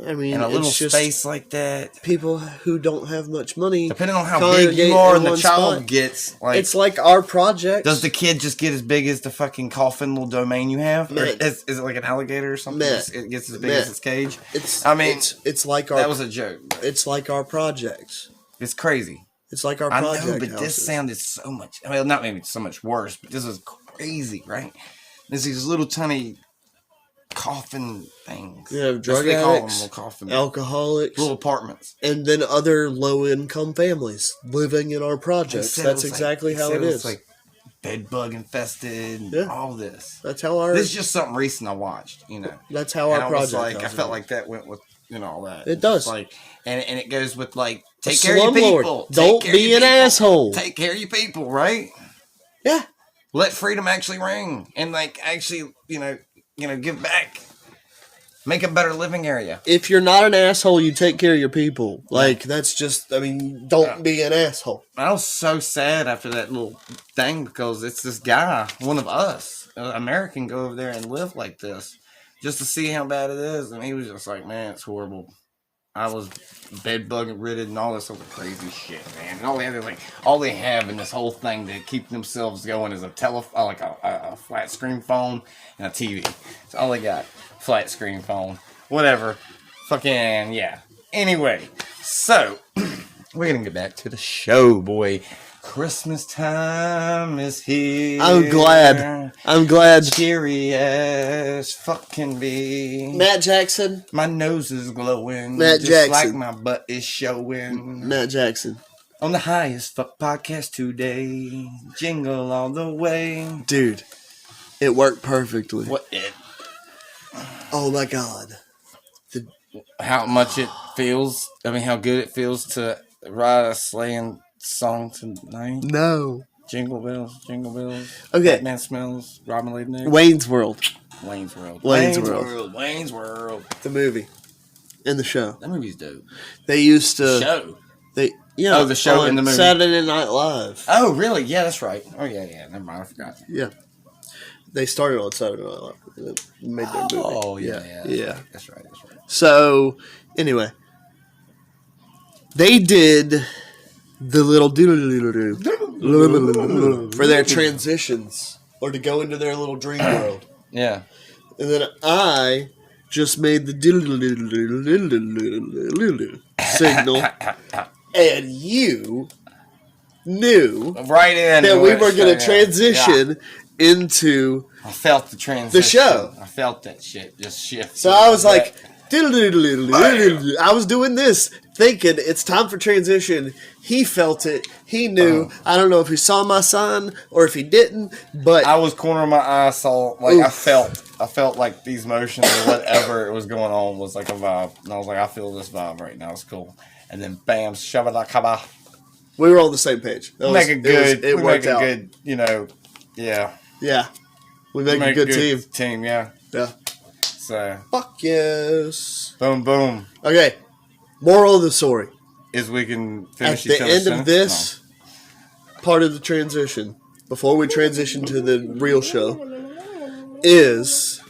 I mean, in a little space like that. People who don't have much money, depending on how big you are and the child gets, like, it's like our project. Does the kid just get as big as the fucking coffin little domain you have? Or is it like an alligator or something? It gets as big as its cage. It's like our. That was a joke. It's like our projects. It's crazy. It's like our project. I know, but this sounded so much. I mean, not maybe so much worse, but this was crazy, right? There's these little tiny coffin things. You have drug addicts, alcoholics, little apartments, and then other low-income families living in our projects. That's exactly how it is. It's like bed bug infested. All this. That's how our. This is just something recent I watched. That's how our project. I felt like that went with all that. It does. And it goes with like take care of your people. Don't be an asshole. Take care of your people, right? Yeah. Let freedom actually ring, and like actually, give back. Make a better living area. If you're not an asshole, you take care of your people. Like, that's just, don't be an asshole. I was so sad after that little thing because it's this guy, one of us, an American, go over there and live like this just to see how bad it is. And he was just like, man, it's horrible. I was bed bug ridden and all this other crazy shit, man. And all they have in this whole thing to keep themselves going is a flat screen phone and a TV. That's all they got. Flat screen phone. Whatever. Fucking, yeah. Anyway, so, we're going to get back to the show, boy. Christmas time is here. I'm glad. Cheery as fuck can be. Matt Jackson. My nose is glowing. Matt Jackson. Like my butt is showing. Matt Jackson. On the highest fuck podcast today. Jingle all the way. Dude, it worked perfectly. What it? Oh my God. How much it feels. How good it feels to ride a sleighing song tonight. No. Jingle bells, jingle bells. Okay. Batman smells. Robin Lead Nick. Wayne's World. Wayne's World. Wayne's World. Wayne's World. The movie. And the show. That movie's dope. They used to... Show. The show in the movie. Saturday Night Live. Oh, really? Yeah, that's right. Oh, yeah. Never mind. I forgot. Yeah. They started on Saturday Night Live. They made their movie. Oh, yeah. That's right. So, anyway. They did the little doodle for their transitions or to go into their little dream world. Yeah. And then I just made the signal, and you knew right in that we were going to transition into I felt the transition. the show. I felt that shit just shift. So I was like, I was doing this, thinking it's time for transition. He felt it. He knew. I don't know if he saw my sign or if he didn't, but I was corner of my eye, saw like I felt like these motions or whatever it was going on was like a vibe, and I was like, I feel this vibe right now. It's cool. And then bam, shabba-da-kaba. we were on the same page. It worked out. Good, yeah. Yeah, we make a good team. Team, yeah. Yeah. So fuck yes. boom, boom. Okay. Moral of the story. Is we can finish At the end of this part of the transition, before we transition to the real show, is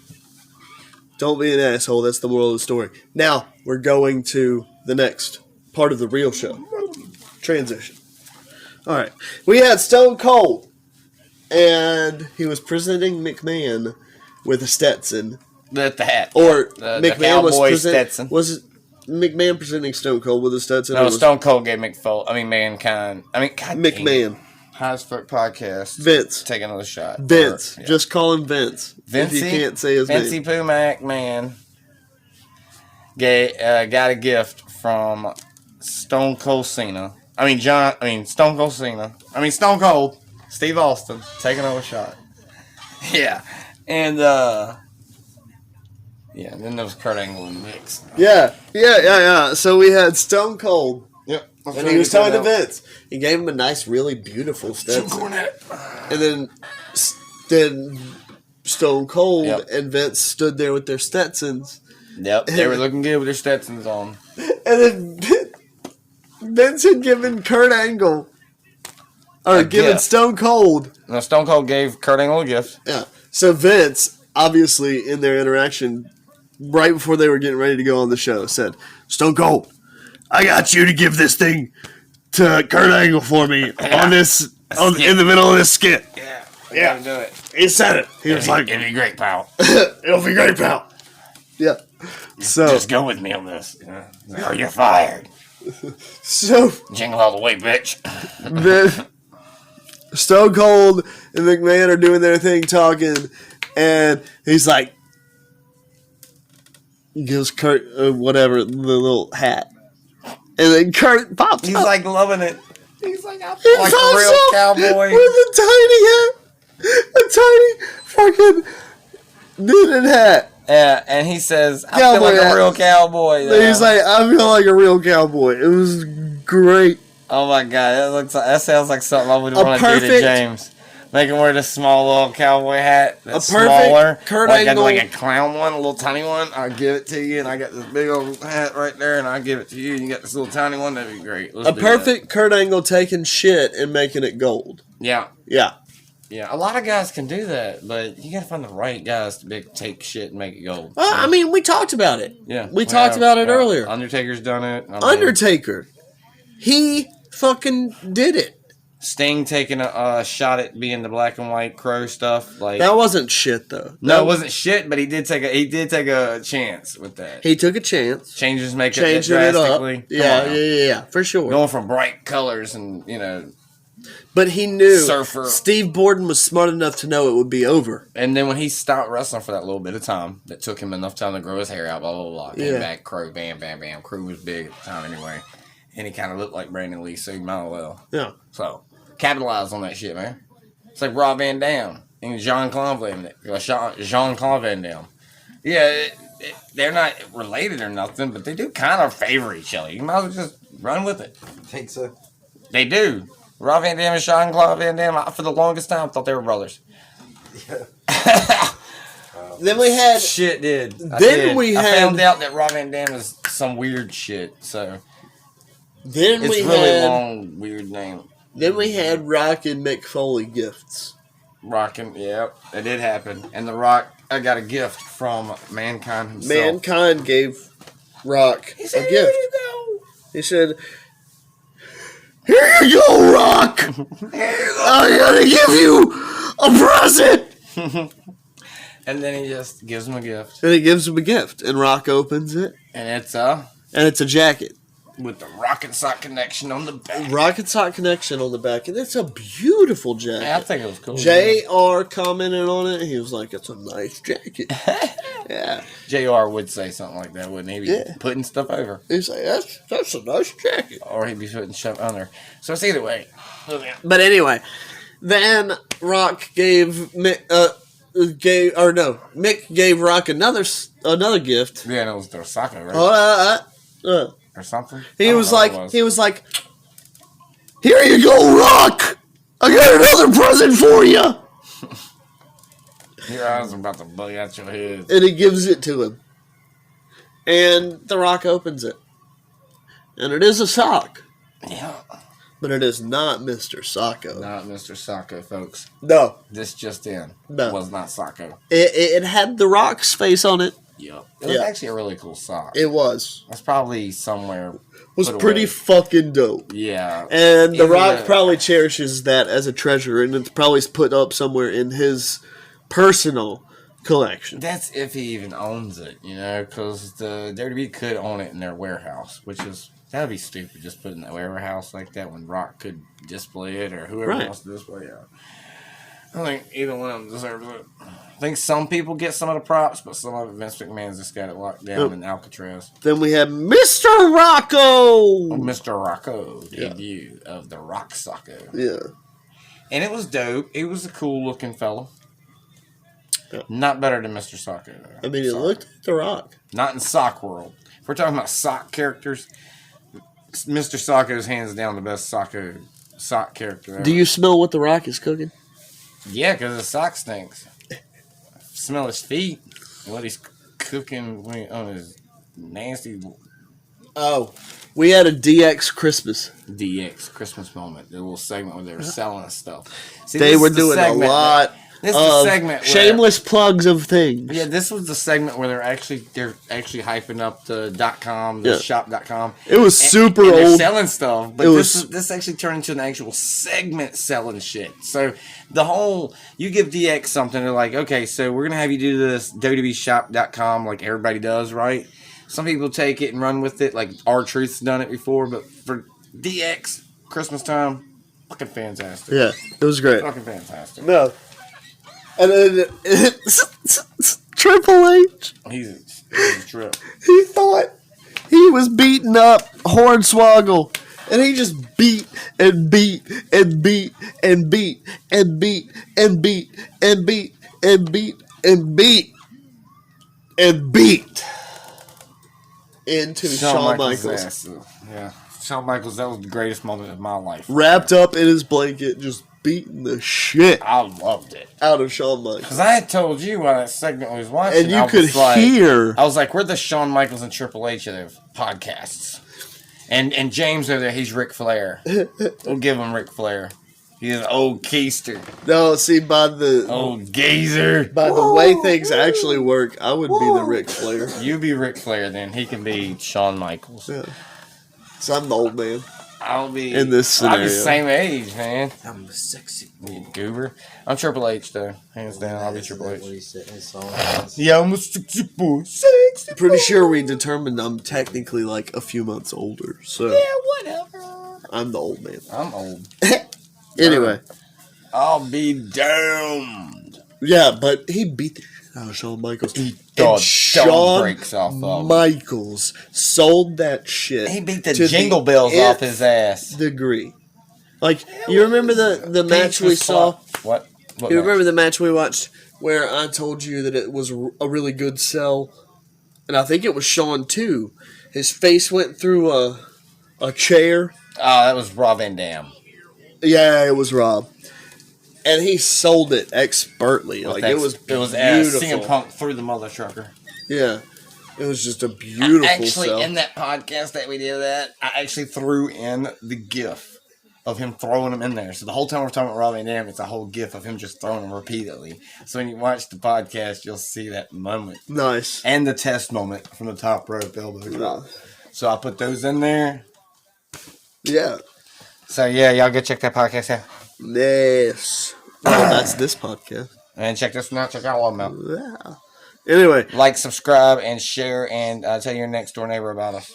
don't be an asshole. That's the moral of the story. Now, we're going to the next part of the real show. Transition. All right. We had Stone Cold, and he was presenting McMahon with a Stetson. The hat. Or the McMahon was Stetson. Was McMahon presenting Stone Cold with a Stetson? No, Stone Cold gave Mankind. God McMahon. High as Fuck Podcast. Vince. Take another shot. Vince. Just call him Vince. Vincey, if you can't say his name. Vincey Pooh McMahon got a gift from Stone Cold Cena. Stone Cold Cena. Stone Cold. Steve Austin. Take another shot. Yeah. And, and then there was Kurt Angle in the mix. Yeah. So we had Stone Cold. Yep. And he was talking to Vince. He gave him a nice, really beautiful Stetson. And then Stone Cold and Vince stood there with their Stetsons. Yep. They were looking good with their Stetsons on. And then Vince had given Kurt Angle, or given Stone Cold. No, Stone Cold gave Kurt Angle a gift. Yeah. So Vince, obviously, in their interaction, right before they were getting ready to go on the show, said, Stone Cold, I got you to give this thing to Kurt Angle for me on this, in the middle of this skit. Yeah. Do it. He said it. He was like, it'll be great, pal. It'll be great, pal. Yeah. So just go with me on this. Or you're fired. So jingle all the way, bitch. Stone Cold and McMahon are doing their thing talking, and he's like, gives Kurt the little hat, and then Kurt pops He's up. like loving it. He's like, I feel like a real cowboy with a tiny fucking knitted hat. Yeah, and he says, I feel like a real cowboy. He's like, I feel like a real cowboy. It was great. Oh my god, that sounds like something I would want to do to James. Make him wear this small little cowboy hat. That's smaller. Kurt Angle. Like a clown one, a little tiny one. I'll give it to you, and I got this big old hat right there, and I'll give it to you, and you got this little tiny one. That'd be great. Let's do perfect that. Kurt Angle taking shit and making it gold. Yeah. Yeah. Yeah, a lot of guys can do that, but you gotta find the right guys to take shit and make it gold. Well, we talked about it. Yeah. We talked about it earlier. Undertaker's done it. Undertaker. He fucking did it. Sting taking a shot at being the black and white Crow stuff. Like that wasn't shit though. No, it wasn't shit, but he did take a chance with that. He took a chance. Changes make it drastically. Yeah, for sure. Going from bright colors and But he knew Surfer. Steve Borden was smart enough to know it would be over. And then when he stopped wrestling for that little bit of time, that took him enough time to grow his hair out, blah, blah, blah. Came back, Crow, bam, bam, bam. Crow was big at the time anyway. And he kind of looked like Brandon Lee, so he might as well. Yeah. So, capitalize on that shit, man. It's like Rob Van Dam and Jean-Claude Van Dam. Yeah, they're not related or nothing, but they do kind of favor each other. You might as well just run with it. I think so. They do. Rob Van Dam and Jean-Claude Van Damme, for the longest time, thought they were brothers. Yeah. Then we had... Shit, dude. I found out that Rob Van Dam is some weird shit, so... Then it's we really had... long, weird name. Then we had Rock and Mick Foley gifts. Rockin', yep, it did happen. And The Rock, I got a gift from Mankind himself. Mankind gave Rock a gift. Here you go. He said, "Here you go, Rock. I gotta give you a present." And then he just gives him a gift. And he gives him a gift, and Rock opens it. And it's a jacket. With the Rocket Sock connection on the back. Rocket Sock connection on the back. And it's a beautiful jacket. Yeah, I think it was cool. JR commented on it. He was like, "It's a nice jacket." Yeah. JR would say something like that, wouldn't he? Be putting stuff over. He's like, that's a nice jacket. Or he'd be putting stuff under. So it's either way. But anyway, then Rock Mick gave Rock another gift. Yeah, and it was their soccer, right? Or something. He was like, "Here you go, Rock. I got another present for you." Your eyes are about to bug out your head. And he gives it to him. And The Rock opens it. And it is a sock. Yeah. But it is not Mr. Sacco. Not Mr. Sacco, folks. No. This just in. No. Was not Sacco. It had The Rock's face on it. Yep. It was actually a really cool sock. It was. That's probably somewhere. Was pretty fucking dope. Yeah. And The Rock probably cherishes that as a treasure, and it's probably put up somewhere in his personal collection. That's if he even owns it, because the WWE could own it in their warehouse, which is, that'd be stupid, just put it in the warehouse like that when Rock could display it or whoever wants to display it. I think either one of them deserves it. I think some people get some of the props, but some of it, Vince McMahon's just got it locked down in Alcatraz. Then we have Mr. Rocco! Mr. Rocco, debut of the Rock Socko. Yeah. And it was dope. He was a cool looking fella. Yeah. Not better than Mr. Socko. I mean, he looked like The Rock. Not in sock world. If we're talking about sock characters, Mr. Socko is hands down the best sock character ever. Do you smell what The Rock is cooking? Yeah, because his sock stinks. Smell his feet and what he's cooking on his nasty. Oh, we had a DX Christmas. DX Christmas moment. The little segment where they were selling stuff. See, they were doing a lot of shameless plugs of things. Yeah, this was the segment where they're actually hyping up the .com, the shop.com. It was super and old. They're selling stuff, but this actually turned into an actual segment selling shit. So the whole, you give DX something, they're like, okay, so we're gonna have you do this WWEshop.com like everybody does, right? Some people take it and run with it, like R-Truth's done it before, but for DX Christmas time, fucking fantastic. Yeah, it was great. Fucking fantastic. No. And then Triple H. He's a trip. He thought he was beating up Hornswoggle. And he just beat and beat and beat and beat and beat and beat and beat and beat and beat and beat into Shawn Michaels. Yeah. Shawn Michaels, that was the greatest moment of my life. Wrapped up in his blanket, just beating the shit I loved it out of Shawn Michaels. Because I had told you while that segment was watching, and you could hear. I was like, we're the Shawn Michaels and Triple H of the podcasts. And James over there, he's Ric Flair. We'll give him Ric Flair. He's an old keister. No, see, by the old geezer. By the way things actually work, I would be the Ric Flair. You be Ric Flair, then he can be Shawn Michaels. Yeah. So I'm the old man. I'll be in this scenario. I'll be the same age, man. I'm the sexy you goober. I'm Triple H though, hands down. I'll be Triple H. Yeah, I'm a sexy boy. Sexy. Pretty sure we determined I'm technically like a few months older. So yeah, whatever. I'm the old man. I'm old. Anyway, I'll be damned. Yeah, but he beat the shit out of Shawn Michaels. Shawn Michaels sold that shit. He beat the jingle bells off his ass. Degree. Like, you remember the match we saw? What you remember the match we watched where I told you that it was a really good sell? And I think it was Shawn too. His face went through a chair. Oh, that was Rob Van Dam. Yeah, it was Rob. And he sold it expertly. Like it was CM beautiful. Punk through the mother trucker. Yeah. It was just a beautiful sell. In that podcast that we did I actually threw in the GIF of him throwing them in there. So the whole time we're talking about Robbie and Dam, it's a whole GIF of him just throwing them repeatedly. So when you watch the podcast, you'll see that moment. Nice. And the test moment from the top rope elbow drop. So I put those in there. Yeah. So yeah, y'all go check that podcast out. Yes. Well, that's this podcast. And check this one out. Check out all of them out. Yeah. Anyway. Like, subscribe, and share, and tell your next door neighbor about us.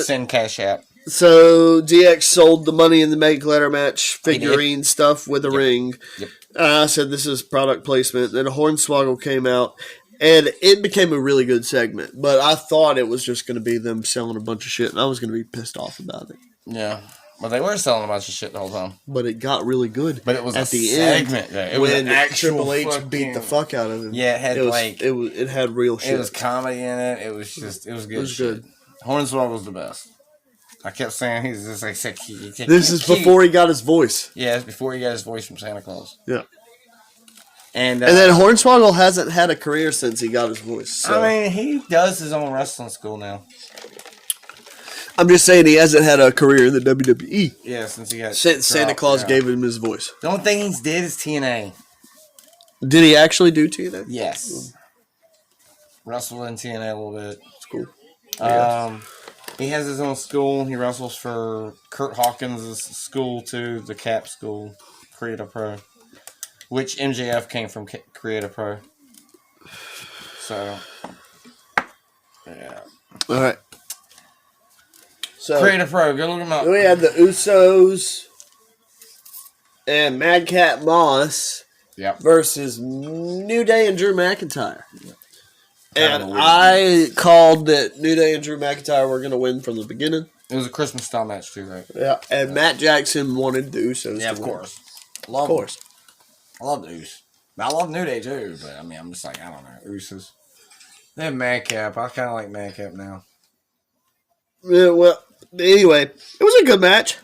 Send Cash App. So, DX sold the Money in the Bank ladder match figurine stuff with a ring. Yep. I said this is product placement. Then Hornswoggle came out, and it became a really good segment. But I thought it was just going to be them selling a bunch of shit, and I was going to be pissed off about it. Yeah. Well, they were selling a bunch of shit the whole time. But it got really good. But it was at the segment. End it was when an actual Triple H beat the fuck out of him. Yeah, it had real shit. It was comedy in it. It was good. It was good. Hornswoggle was the best. I kept saying he's just like this is before he got his voice. Yeah, it's before he got his voice from Santa Claus. Yeah. And then Hornswoggle hasn't had a career since he got his voice. So. I mean, he does his own wrestling school now. I'm just saying he hasn't had a career in the WWE. Yeah, since Santa Claus gave him his voice. The only thing he's did is TNA. Did he actually do TNA? Yes. Wrestled in TNA a little bit. It's cool. He has his own school. He wrestles for Kurt Hawkins' school too, the Cap School, Creative Pro, which MJF came from Creative Pro. So, yeah. All right. So, Creative Pro, go look him up. We had the Usos and Madcap Moss versus New Day and Drew McIntyre. Yep. And I called that New Day and Drew McIntyre were going to win from the beginning. It was a Christmas style match too, right? Yeah, and Matt Jackson wanted the Usos to win. Of course. I love the Usos. I love New Day too, but I mean, I'm just like, I don't know, Usos. They have Madcap. I kind of like Madcap now. Yeah, well, anyway, it was a good match.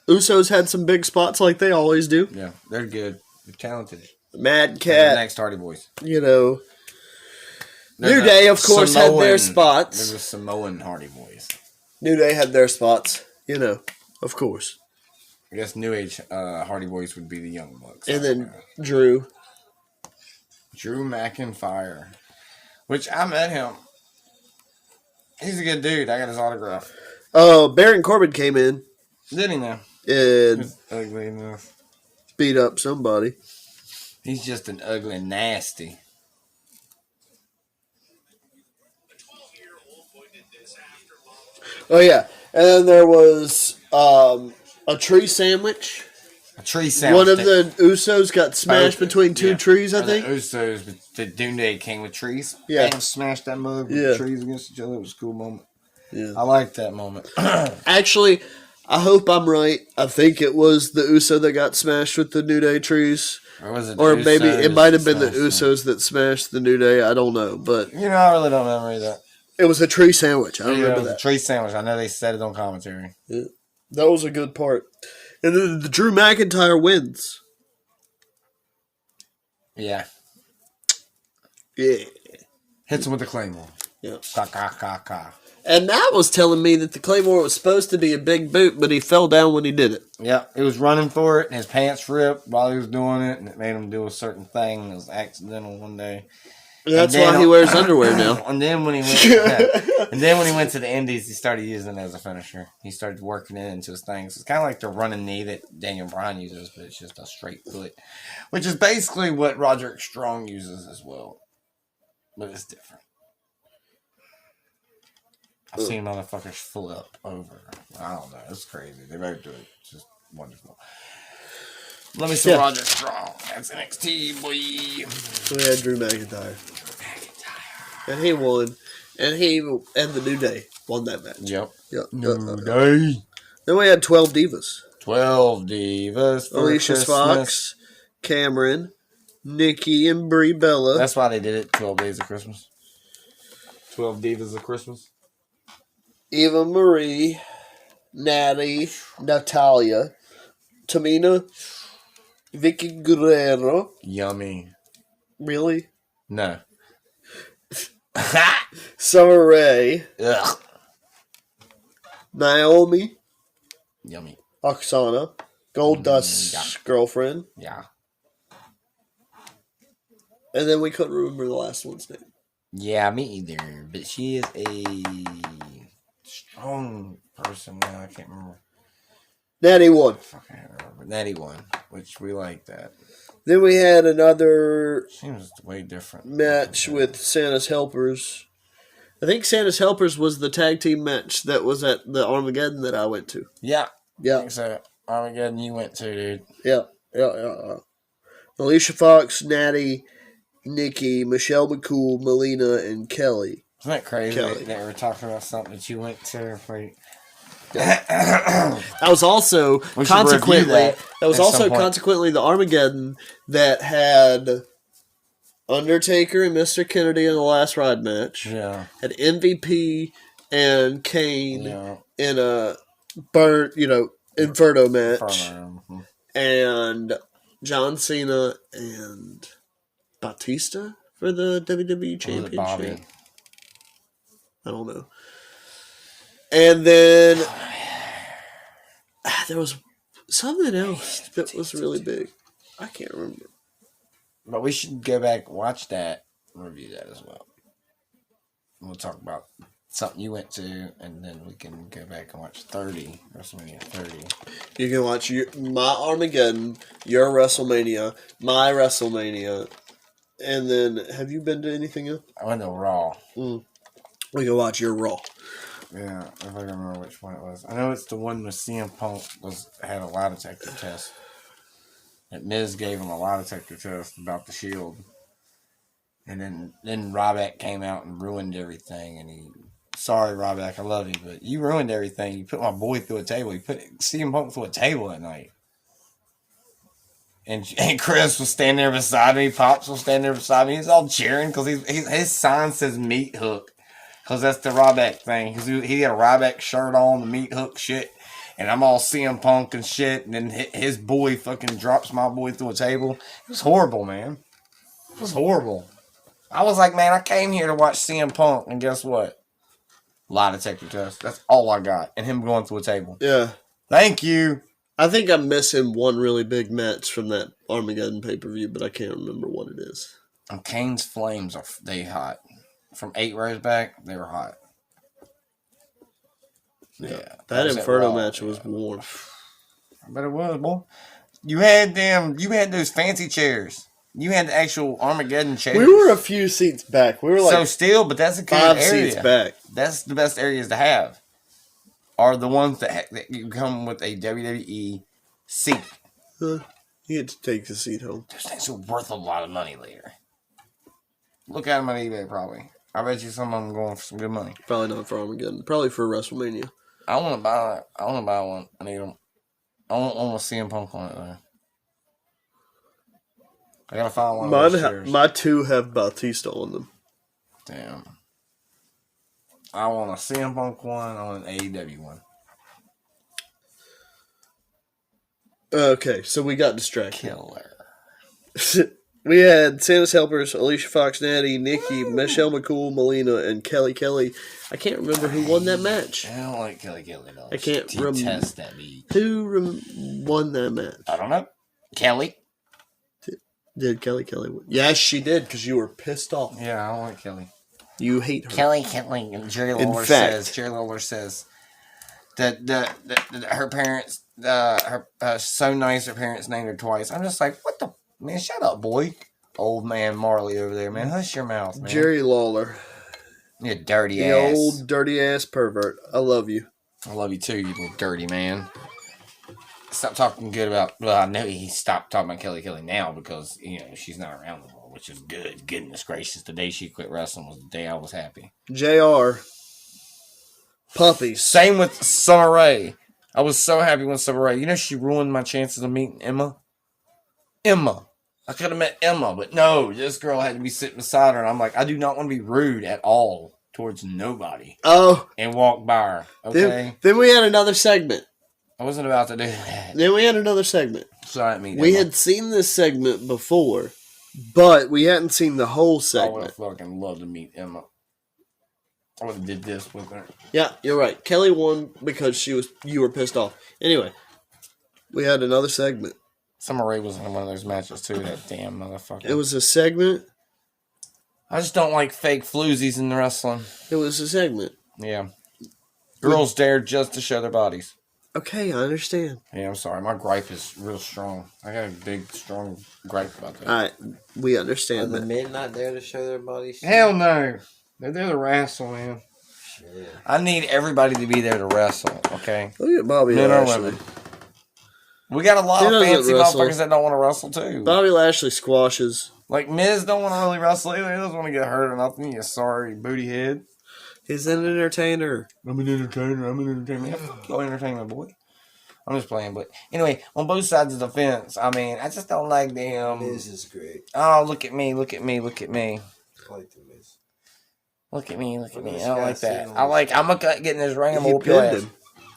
Usos had some big spots like they always do. Yeah, they're good. They're talented. Madcap. The next Hardy Boys. You know. New Day, of course, had their spots. There's a Samoan Hardy Boys. New Day had their spots. You know, of course. I guess New Age Hardy Boys would be the Young Bucks. And then Drew McIntyre. Which I met him. He's a good dude. I got his autograph. Oh, Baron Corbin came in. Did he now? And he's ugly enough. Beat up somebody. He's just an ugly nasty. Oh, yeah. And then there was a tree sandwich. A tree sandwich. One of the Usos got smashed between two trees, I think. The Usos, the Doom Day came with trees. Yeah. They smashed that mug with the trees against each other. It was a cool moment. Yeah. I liked that moment. Actually, I hope I'm right. I think it was the Uso that got smashed with the New Day trees. Or was it or maybe it might have been the Usos that smashed the New Day. I don't know. But you know, I really don't remember that. It was a tree sandwich. I remember that. A tree sandwich. I know they said it on commentary. Yeah. That was a good part. And then the Drew McIntyre wins. Yeah. Yeah. Hits him with the Claymore. Yeah. Ka. And that was telling me that the Claymore was supposed to be a big boot, but he fell down when he did it. Yeah, he was running for it, and his pants ripped while he was doing it, and it made him do a certain thing. It was accidental one day. That's why he wears underwear now. And then when he went to the Indies, he started using it as a finisher. He started working it into his things. It's kind of like the running knee that Daniel Bryan uses, but it's just a straight foot, which is basically what Roderick Strong uses as well, but it's different. I've seen motherfuckers flip over. I don't know. It's crazy. They both do it. It's just wonderful. Let me see Roderick Strong. That's NXT, boy. So we had Drew McIntyre. And he won. And the New Day won that match. Yep. New Day. Then we had 12 Divas. 12 Divas for Alicia Christmas. Fox, Cameron, Nikki, and Brie Bella. That's why they did it 12 days of Christmas. 12 Divas of Christmas. Eva Marie, Natty, Natalia, Tamina, Vicky Guerrero. Yummy. Really? No. Summer Rae, Ugh. Naomi, Yummy. Oksana, Goldust's girlfriend, Yeah. and then we couldn't remember the last one's name. Yeah, me either. But she is a strong person now. I can't remember. Natty won. Fuck, I can't remember. Natty one, which we like that. Then we had another Seems way different. match with Santa's Helpers. I think Santa's Helpers was the tag team match that was at the Armageddon that I went to. Yeah. I Yeah, think so. Armageddon you went to, dude. yeah. Alicia Fox, Natty, Nikki, Michelle McCool, Melina, and Kelly. Isn't that crazy Kelly. that we're talking about something that you went to? Wait. That was also We should review consequently that was at also some point. consequently the Armageddon that had Undertaker and Mr. Kennedy in the last ride match. Yeah. Had MVP and Kane Yeah. in a Inferno match. Inferno. And John Cena and Batista for the WWE Championship. Bobby. I don't know. And then there was something else that was really big. I can't remember. But we should go back, watch that, and review that as well. We'll talk about something you went to, and then we can go back and watch WrestleMania 30. You can watch my Armageddon, your WrestleMania, my WrestleMania, and then have you been to anything else? I went to Raw. We can watch your Raw. Yeah, if I can remember which one it was. I know it's the one with CM Punk had a lie detector test. And Miz gave him a lie detector test about the Shield. And then Ryback came out and ruined everything. And sorry Ryback, I love you, but you ruined everything. You put my boy through a table. You put CM Punk through a table at night. And Chris was standing there beside me. Pops was standing there beside me. He's all cheering because his sign says meat hook. Because that's the Ryback thing. Because he had a Ryback shirt on, the meat hook shit. And I'm all CM Punk and shit. And then his boy fucking drops my boy through a table. It was horrible, man. It was horrible. I was like, man, I came here to watch CM Punk. And guess what? Lie detector test. That's all I got. And him going through a table. Yeah. Thank you. I think I'm missing one really big match from that Armageddon pay-per-view, but I can't remember what it is. And Kane's Flames, they hot. From 8 rows back, they were hot. Yeah. That was Inferno at Raw. match was warm. I bet it was, boy. You had those fancy chairs. You had the actual Armageddon chairs. We were a few seats back. We were like so still, but that's a good 5 area. seats back. That's the best areas to have. Are the ones that you come with a WWE seat. You get to take the seat home. Those things are worth a lot of money later. Look at them on eBay, probably. I bet you some of them going for some good money. Probably not for Armageddon. Probably for WrestleMania. I want to buy one. I need them. I want one with CM Punk on it, though. I gotta find one of those chairs. My 2 have Batista on them. Damn. I want a CM Punk one. I want an AEW one. Okay, so we got distracted. Killer. We had Santa's Helpers, Alicia Fox, Natty, Nikki, Michelle McCool, Melina, and Kelly Kelly. I can't remember who won that match. I don't like Kelly Kelly though. I can't test that beat. Who won that match? I don't know. Kelly. Did Kelly Kelly win? Yes, she did, because you were pissed off. Yeah, I don't like Kelly. You hate her. Kelly. And Jerry Lawler says that her parents, her so nice. Her parents named her twice. I'm just like, what the man? Shut up, boy. Old man Marley over there, man. Hush your mouth, man. Jerry Lawler. You dirty The ass. old dirty ass pervert. I love you. I love you too, you little dirty man. Stop talking good about. Well, I know he stopped talking about Kelly now because she's not around anymore, which is good. Goodness gracious, the day she quit wrestling was the day I was happy. JR. Puppies. Same with Summer Rae. I was so happy when Summer Rae. She ruined my chances of meeting Emma. I could have met Emma, but no, this girl had to be sitting beside her, and I'm like, I do not want to be rude at all towards nobody. Oh. And walk by her. Okay. Then we had another segment. I wasn't about to do that. Then we had another segment. Sorry, me. We had seen this segment before, but we hadn't seen the whole I would segment. have fucking loved to meet Emma. I would have did this with her. Yeah, you're right. Kelly won because you were pissed off. Anyway, we had another segment. Summer Rae was in one of those matches too. That damn motherfucker. It was a segment. I just don't like fake floozies in the wrestling. It was a segment. Yeah. Girls dare just to show their bodies. Okay, I understand. Yeah, I'm sorry. My gripe is real strong. I got a big, strong gripe about that. All right, we Are understand the that. men not there to show their bodies? Hell no. They're there to wrestle, man. Shit. I need everybody to be there to wrestle, okay? Look at Bobby Men or Lashley. women. We got a lot He of doesn't fancy wrestle. motherfuckers that don't want to wrestle, too. Bobby Lashley squashes. Like, Miz don't want to really wrestle either. He doesn't want to get hurt or nothing. You sorry booty head. He's an entertainer. I'm an entertainer. Yeah, fuck your entertainment, boy. I'm just playing, but anyway, on both sides of the fence, I mean, I just don't like them. Miz is great. Oh, look at me. I like the Miz. Look at me. What I is don't like guy that. sitting I'm gonna get in this ring and He whoop your pinned ass. him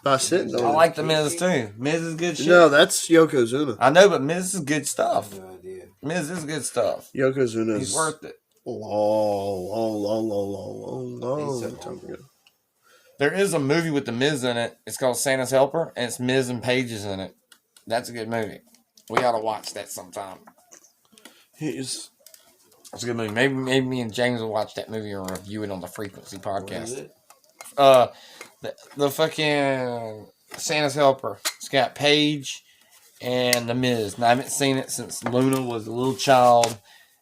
by sitting on I him. like the Miz too. Miz is good shit. No, that's Yokozuna. I know, but Miz is good I stuff. have no idea. Miz is good stuff. Yokozuna He's is worth it. long He's so time ago. There is a movie with the Miz in it. It's called Santa's Helper, and it's Miz and Paige is in it. That's a good movie. We ought to watch that sometime. He's It's a good movie. Maybe me and James will watch that movie or review it on the Frequency What is podcast. it? The fucking Santa's Helper. It's got Paige and the Miz. And I haven't seen it since Luna was a little child,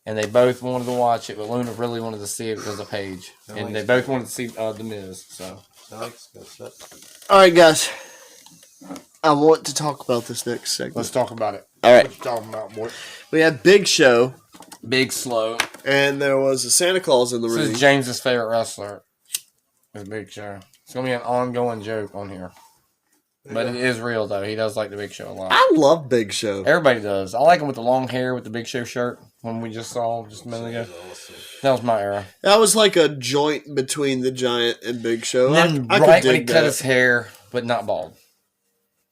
and they both wanted to watch it, but Luna really wanted to see it because of Paige, and they both wanted to see the Miz. So all right, guys. I want to talk about this next segment. let's talk about it. All right, What you talking about, boy? we had Big Show, Big Slow. and there was a Santa Claus in the This ring. is James's favorite wrestler. Is Big Show. It's gonna be an ongoing joke on here, but it is real though. He does like the Big Show a lot. I love Big Show. Everybody does. I like him with the long hair with the Big Show shirt when we just saw him just a minute ago. That was my era. That was like a joint between the Giant and Big Show. And then I right could when he dig cut that. his hair, but not bald.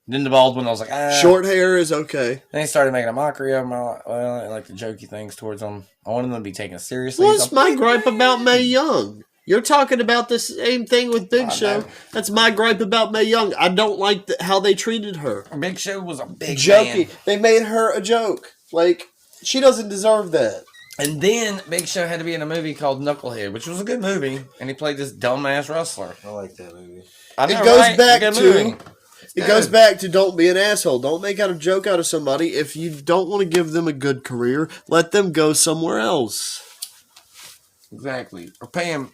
Then the bald one, I was like, ah. Short hair is okay. Then he started making a mockery of him. I like the jokey things towards him. I wanted them to be taken seriously. What's my gripe about Mae Young? You're talking about the same thing with Big I Show. know. That's my gripe about Mae Young. I don't like how they treated her. Big Show was a big Jokey. man. They made her a joke. Like, she doesn't deserve that. And then Big Show had to be in a movie called Knucklehead, which was a good movie, and he played this dumbass wrestler. I like that movie. I know, It goes right? back Good to- movie. It goes back to don't be an asshole. Don't make out a joke out of somebody. If you don't want to give them a good career, let them go somewhere else. Exactly. Or pay him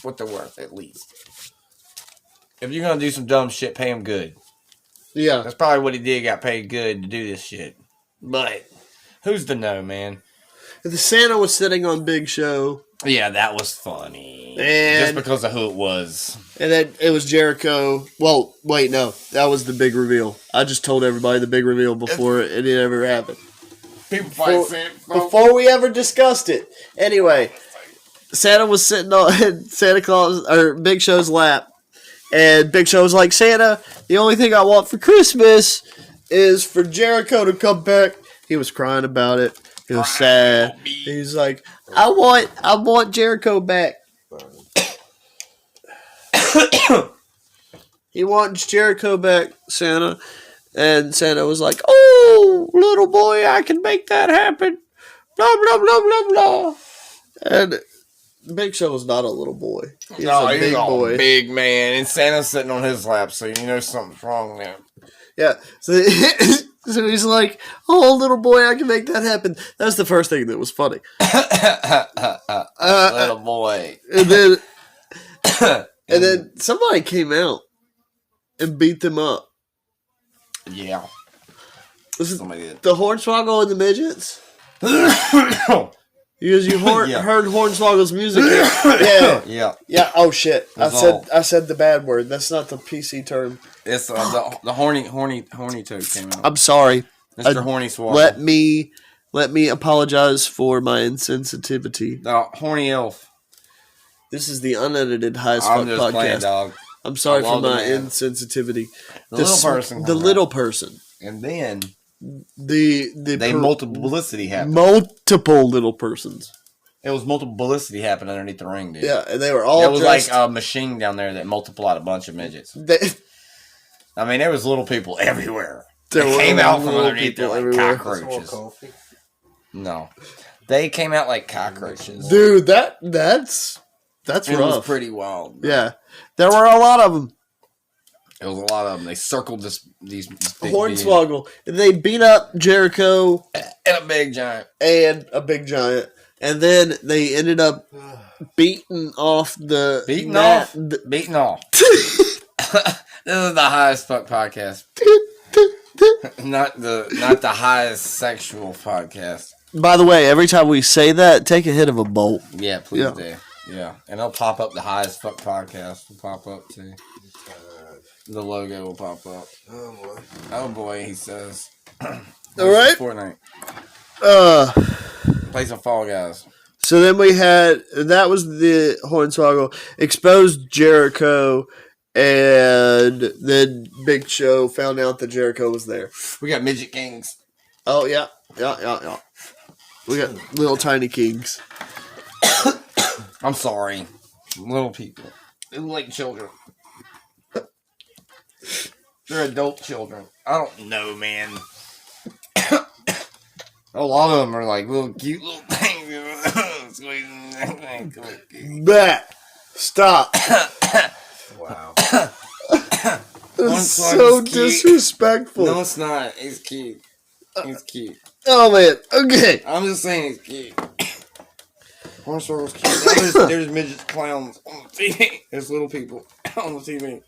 what they're worth, at least. If you're going to do some dumb shit, pay him good. Yeah. That's probably what he did, got paid good to do this shit. But, who's to know, man? The Santa was sitting on Big Show, Yeah, that was funny. And- Just because of who it was. and then it was Jericho. Well, wait, no. That was the big reveal. I just told everybody the big reveal before it ever happened. People Before, fight before we ever discussed it. Anyway, Santa was sitting on Santa Claus or Big Show's lap, and Big Show was like, "Santa, the only thing I want for Christmas is for Jericho to come back." He was crying about it. He was sad. He's like, "I want Jericho back." He wants Jericho back, Santa. And Santa was like, "Oh, little boy, I can make that happen." Blah, blah, blah, blah, blah. And Big Show was not a little boy. He's a big boy. Big man. And Santa's sitting on his lap, so you know something's wrong there. Yeah. So, so he's like, "Oh, little boy, I can make that happen." That's the first thing that was funny. Little boy. And then somebody came out and beat them up. Yeah. Was it Somebody did. the Hornswoggle and the midgets? Yeah. Because you Yeah. heard Hornswoggle's music. Yeah. Yeah. Yeah. Oh shit! That's I said the bad word. That's not the PC term. It's the horny toad came out. I'm sorry. Mr. Horny Swoggle. Let me apologize for my insensitivity. The horny elf. This is the unedited High as I'm Fuck just playing, podcast. dog. I'm sorry I for love the my man. insensitivity. The little person. The comes little out. person. And then The multiplicity happened. multiple little persons. It was multiplicity happened underneath the ring, dude. Yeah, and they were all It was dressed. like a machine down there that multiplied a bunch of midgets. I mean, there was little people everywhere. There They were came out from little underneath there people like everywhere. cockroaches. No. They came out like cockroaches. Dude, that's it rough. was pretty wild. Bro. Yeah, there were a lot of them. It was a lot of them. They circled these big Hornswoggle. They beat up Jericho and a big giant. and a big giant, and then they ended up beating off the Beating mat- off. Beating off. This is the highest fuck podcast. not the highest sexual podcast. By the way, every time we say that, take a hit of a bolt. Yeah, please do. Yeah, and it'll pop up the highest fuck podcast. Will pop up too. The logo will pop up. Oh boy. Oh boy, he says. All right. Fortnite. Uh, Play some Fall Guys. So then we had, that was the Hornswoggle, exposed Jericho, and then Big Show found out that Jericho was there. We got Midget Kings. Oh, yeah. We got little tiny kings. I'm sorry. Little people. They look like children. They're adult children. I don't know, man. A lot of them are like little cute little things. That. Stop. Wow. That's so disrespectful. No, it's not. He's cute. He's cute. Oh, man. Okay. I'm just saying he's cute. Hornswoggle's cute. There's midget clowns on the TV. There's little people on the TV.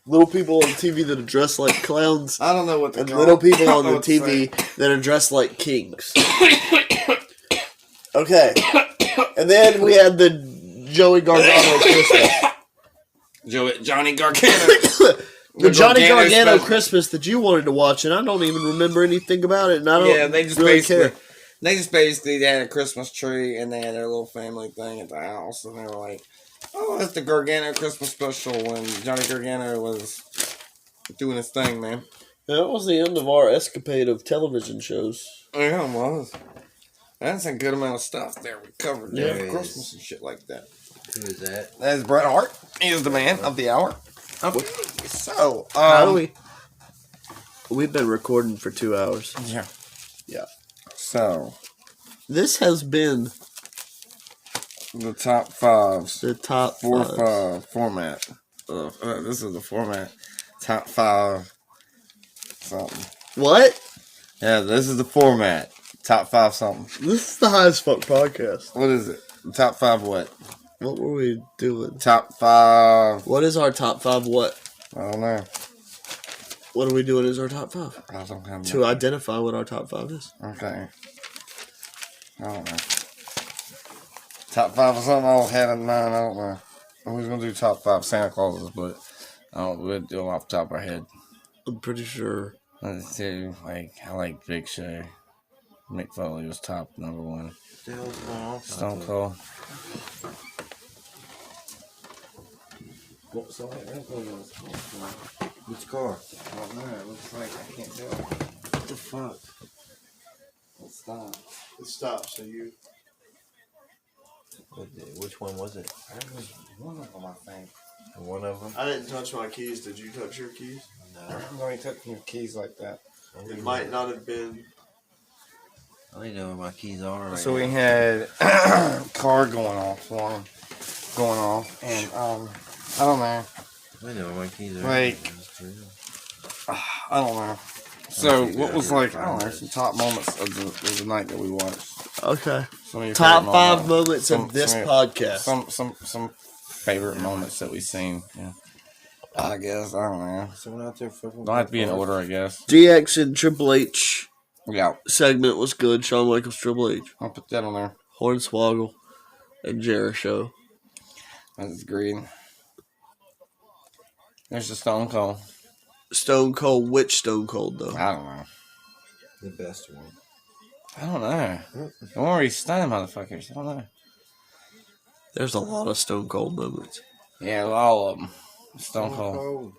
Little people on TV that are dressed like clowns. I don't know what they're and little people on the TV that are dressed like kings. Okay. And then we had the Joey Gargano Christmas. Johnny Gargano. The Johnny Gargano special. Christmas that you wanted to watch, and I don't even remember anything about it, and I don't they just really care. basically they had a Christmas tree and they had their little family thing at the house, and they were like, "Oh, it's the Gargano Christmas special," when Johnny Gargano was doing his thing, man. That was the end of our escapade of television shows. Yeah, it was. That's a good amount of stuff there we covered. Yeah, for Christmas and shit like that. Who is that? That is Bret Hart. He is the man of the hour. Okay, so How do we? We've been recording for 2 hours. Yeah. Yeah. So This has been the top fives. the top 4 five. 5 format. This is the format. Top 5 something. What? Yeah, this is the format. Top 5 something. This is the highest fuck podcast. What is it? Top 5 what? What were we doing? Top 5. What is our top 5? What? I don't know. What are we doing as our top 5? I don't have To identify what our top 5 is. Okay. I don't know. Top 5 or something I had in mind. I don't know. I was going to do top 5 Santa Clauses, but I don't we'll do them off the top of our head. I'm pretty sure. Let's do, I like Big Show. Mick Foley was top number 1. What the hell's going on? Stone Cold. Which car? I don't know. It looks like I can't tell. What the fuck? Let's stop. Stop. So you. Which one was it? That was one of them, I think. One of them? I didn't touch my keys. Did you touch your keys? No. I'm going to touch your keys like that. It might not have been. I don't even know where my keys are right So we now. had car going off, alarm going off, and I don't know. I know where my keys are. Like, I don't know. So what was like, I don't know, some top moments of the night that we watched. Okay. Some of your Top favorite 5 moments of this some- podcast. Some favorite moments that we've seen. Yeah. I guess, I don't know. Someone out there fucking. Don't have to be in order, I guess. DX and Triple H Yeah, segment was good. Shawn Michaels, Triple H, I'll put that on there. Hornswoggle, and Jericho. That's green. There's the Stone Cold. Stone Cold. Which Stone Cold though? I don't know. The best one. I don't know. The one where he's stunning motherfuckers. I don't know. There's a lot of Stone Cold moments. Yeah, all of them. Stone Cold.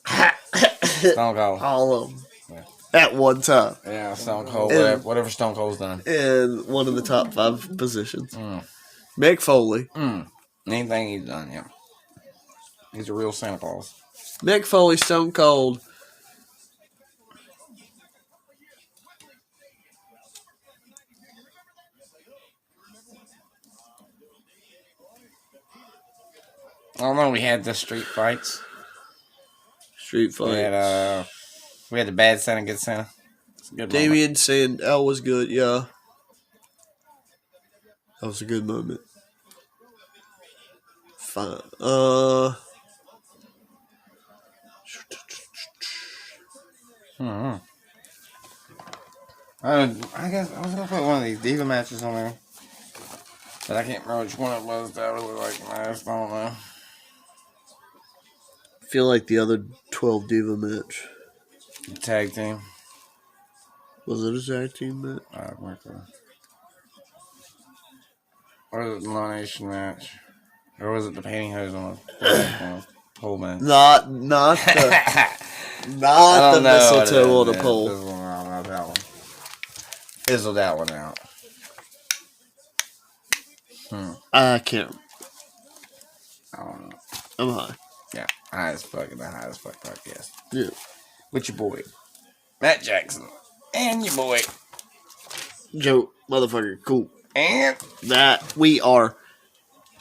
Stone Cold. All of them. Yeah. At one time. Yeah, Stone Cold. And- Whatever Stone Cold's done. And one of the top 5 positions. Mick Foley. Anything he's done, yeah. He's a real Santa Claus. Mick Foley, Stone Cold. I don't know. We had the street fights. Street fights. We had the bad Santa, good Santa. It's a good moment. Damien saying L was good, yeah. That was a good moment. Fine. I guess I was gonna put one of these diva matches on there, but I can't remember which one it was that I really liked. I just don't know. I feel like the other 12 Diva match. The tag team. Was it a tag team match? Or was it the elimination match? Or was it the pantyhose on the pole match? Not the not the mistletoe on the pole. That one. Fizzled that one out. I can't. I don't know. I'm high. Yeah, high as fuck in the high as fuck podcast. Yeah. With your boy, Matt Jackson. And your boy. Joe, motherfucker, cool. And That we are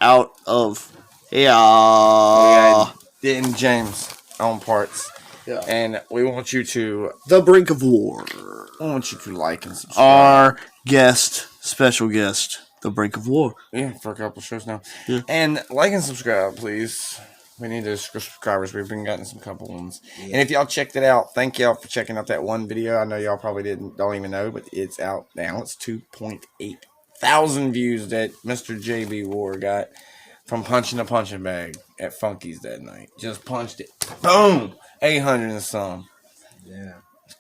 out of here. Denton James on parts. Yeah. And we want you to The brink of war. I want you to like and subscribe. Our guest, special guest, the brink of war. Yeah, for a couple shows now. Yeah. And like and subscribe, please. We need those subscribers. We've been getting some couple ones. Yeah. And if y'all checked it out, thank y'all for checking out that one video. I know y'all probably don't even know, but it's out now. It's 2.8 thousand views that Mr. JB War got from punching a punching bag at Funky's that night. Just punched it. Boom! 800 and some. Yeah.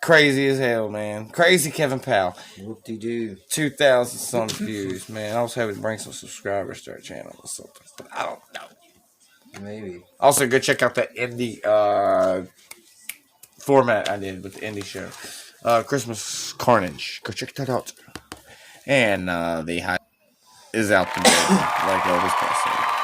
Crazy as hell, man. Crazy Kevin Powell. Whoop-de-doo. 2,000 some views, man. I was hoping to bring some subscribers to our channel or something, but I don't know. Maybe. Also, go check out that indie format I did with the indie show. Christmas Carnage. Go check that out. And the high is out the door, like Elvis Presley.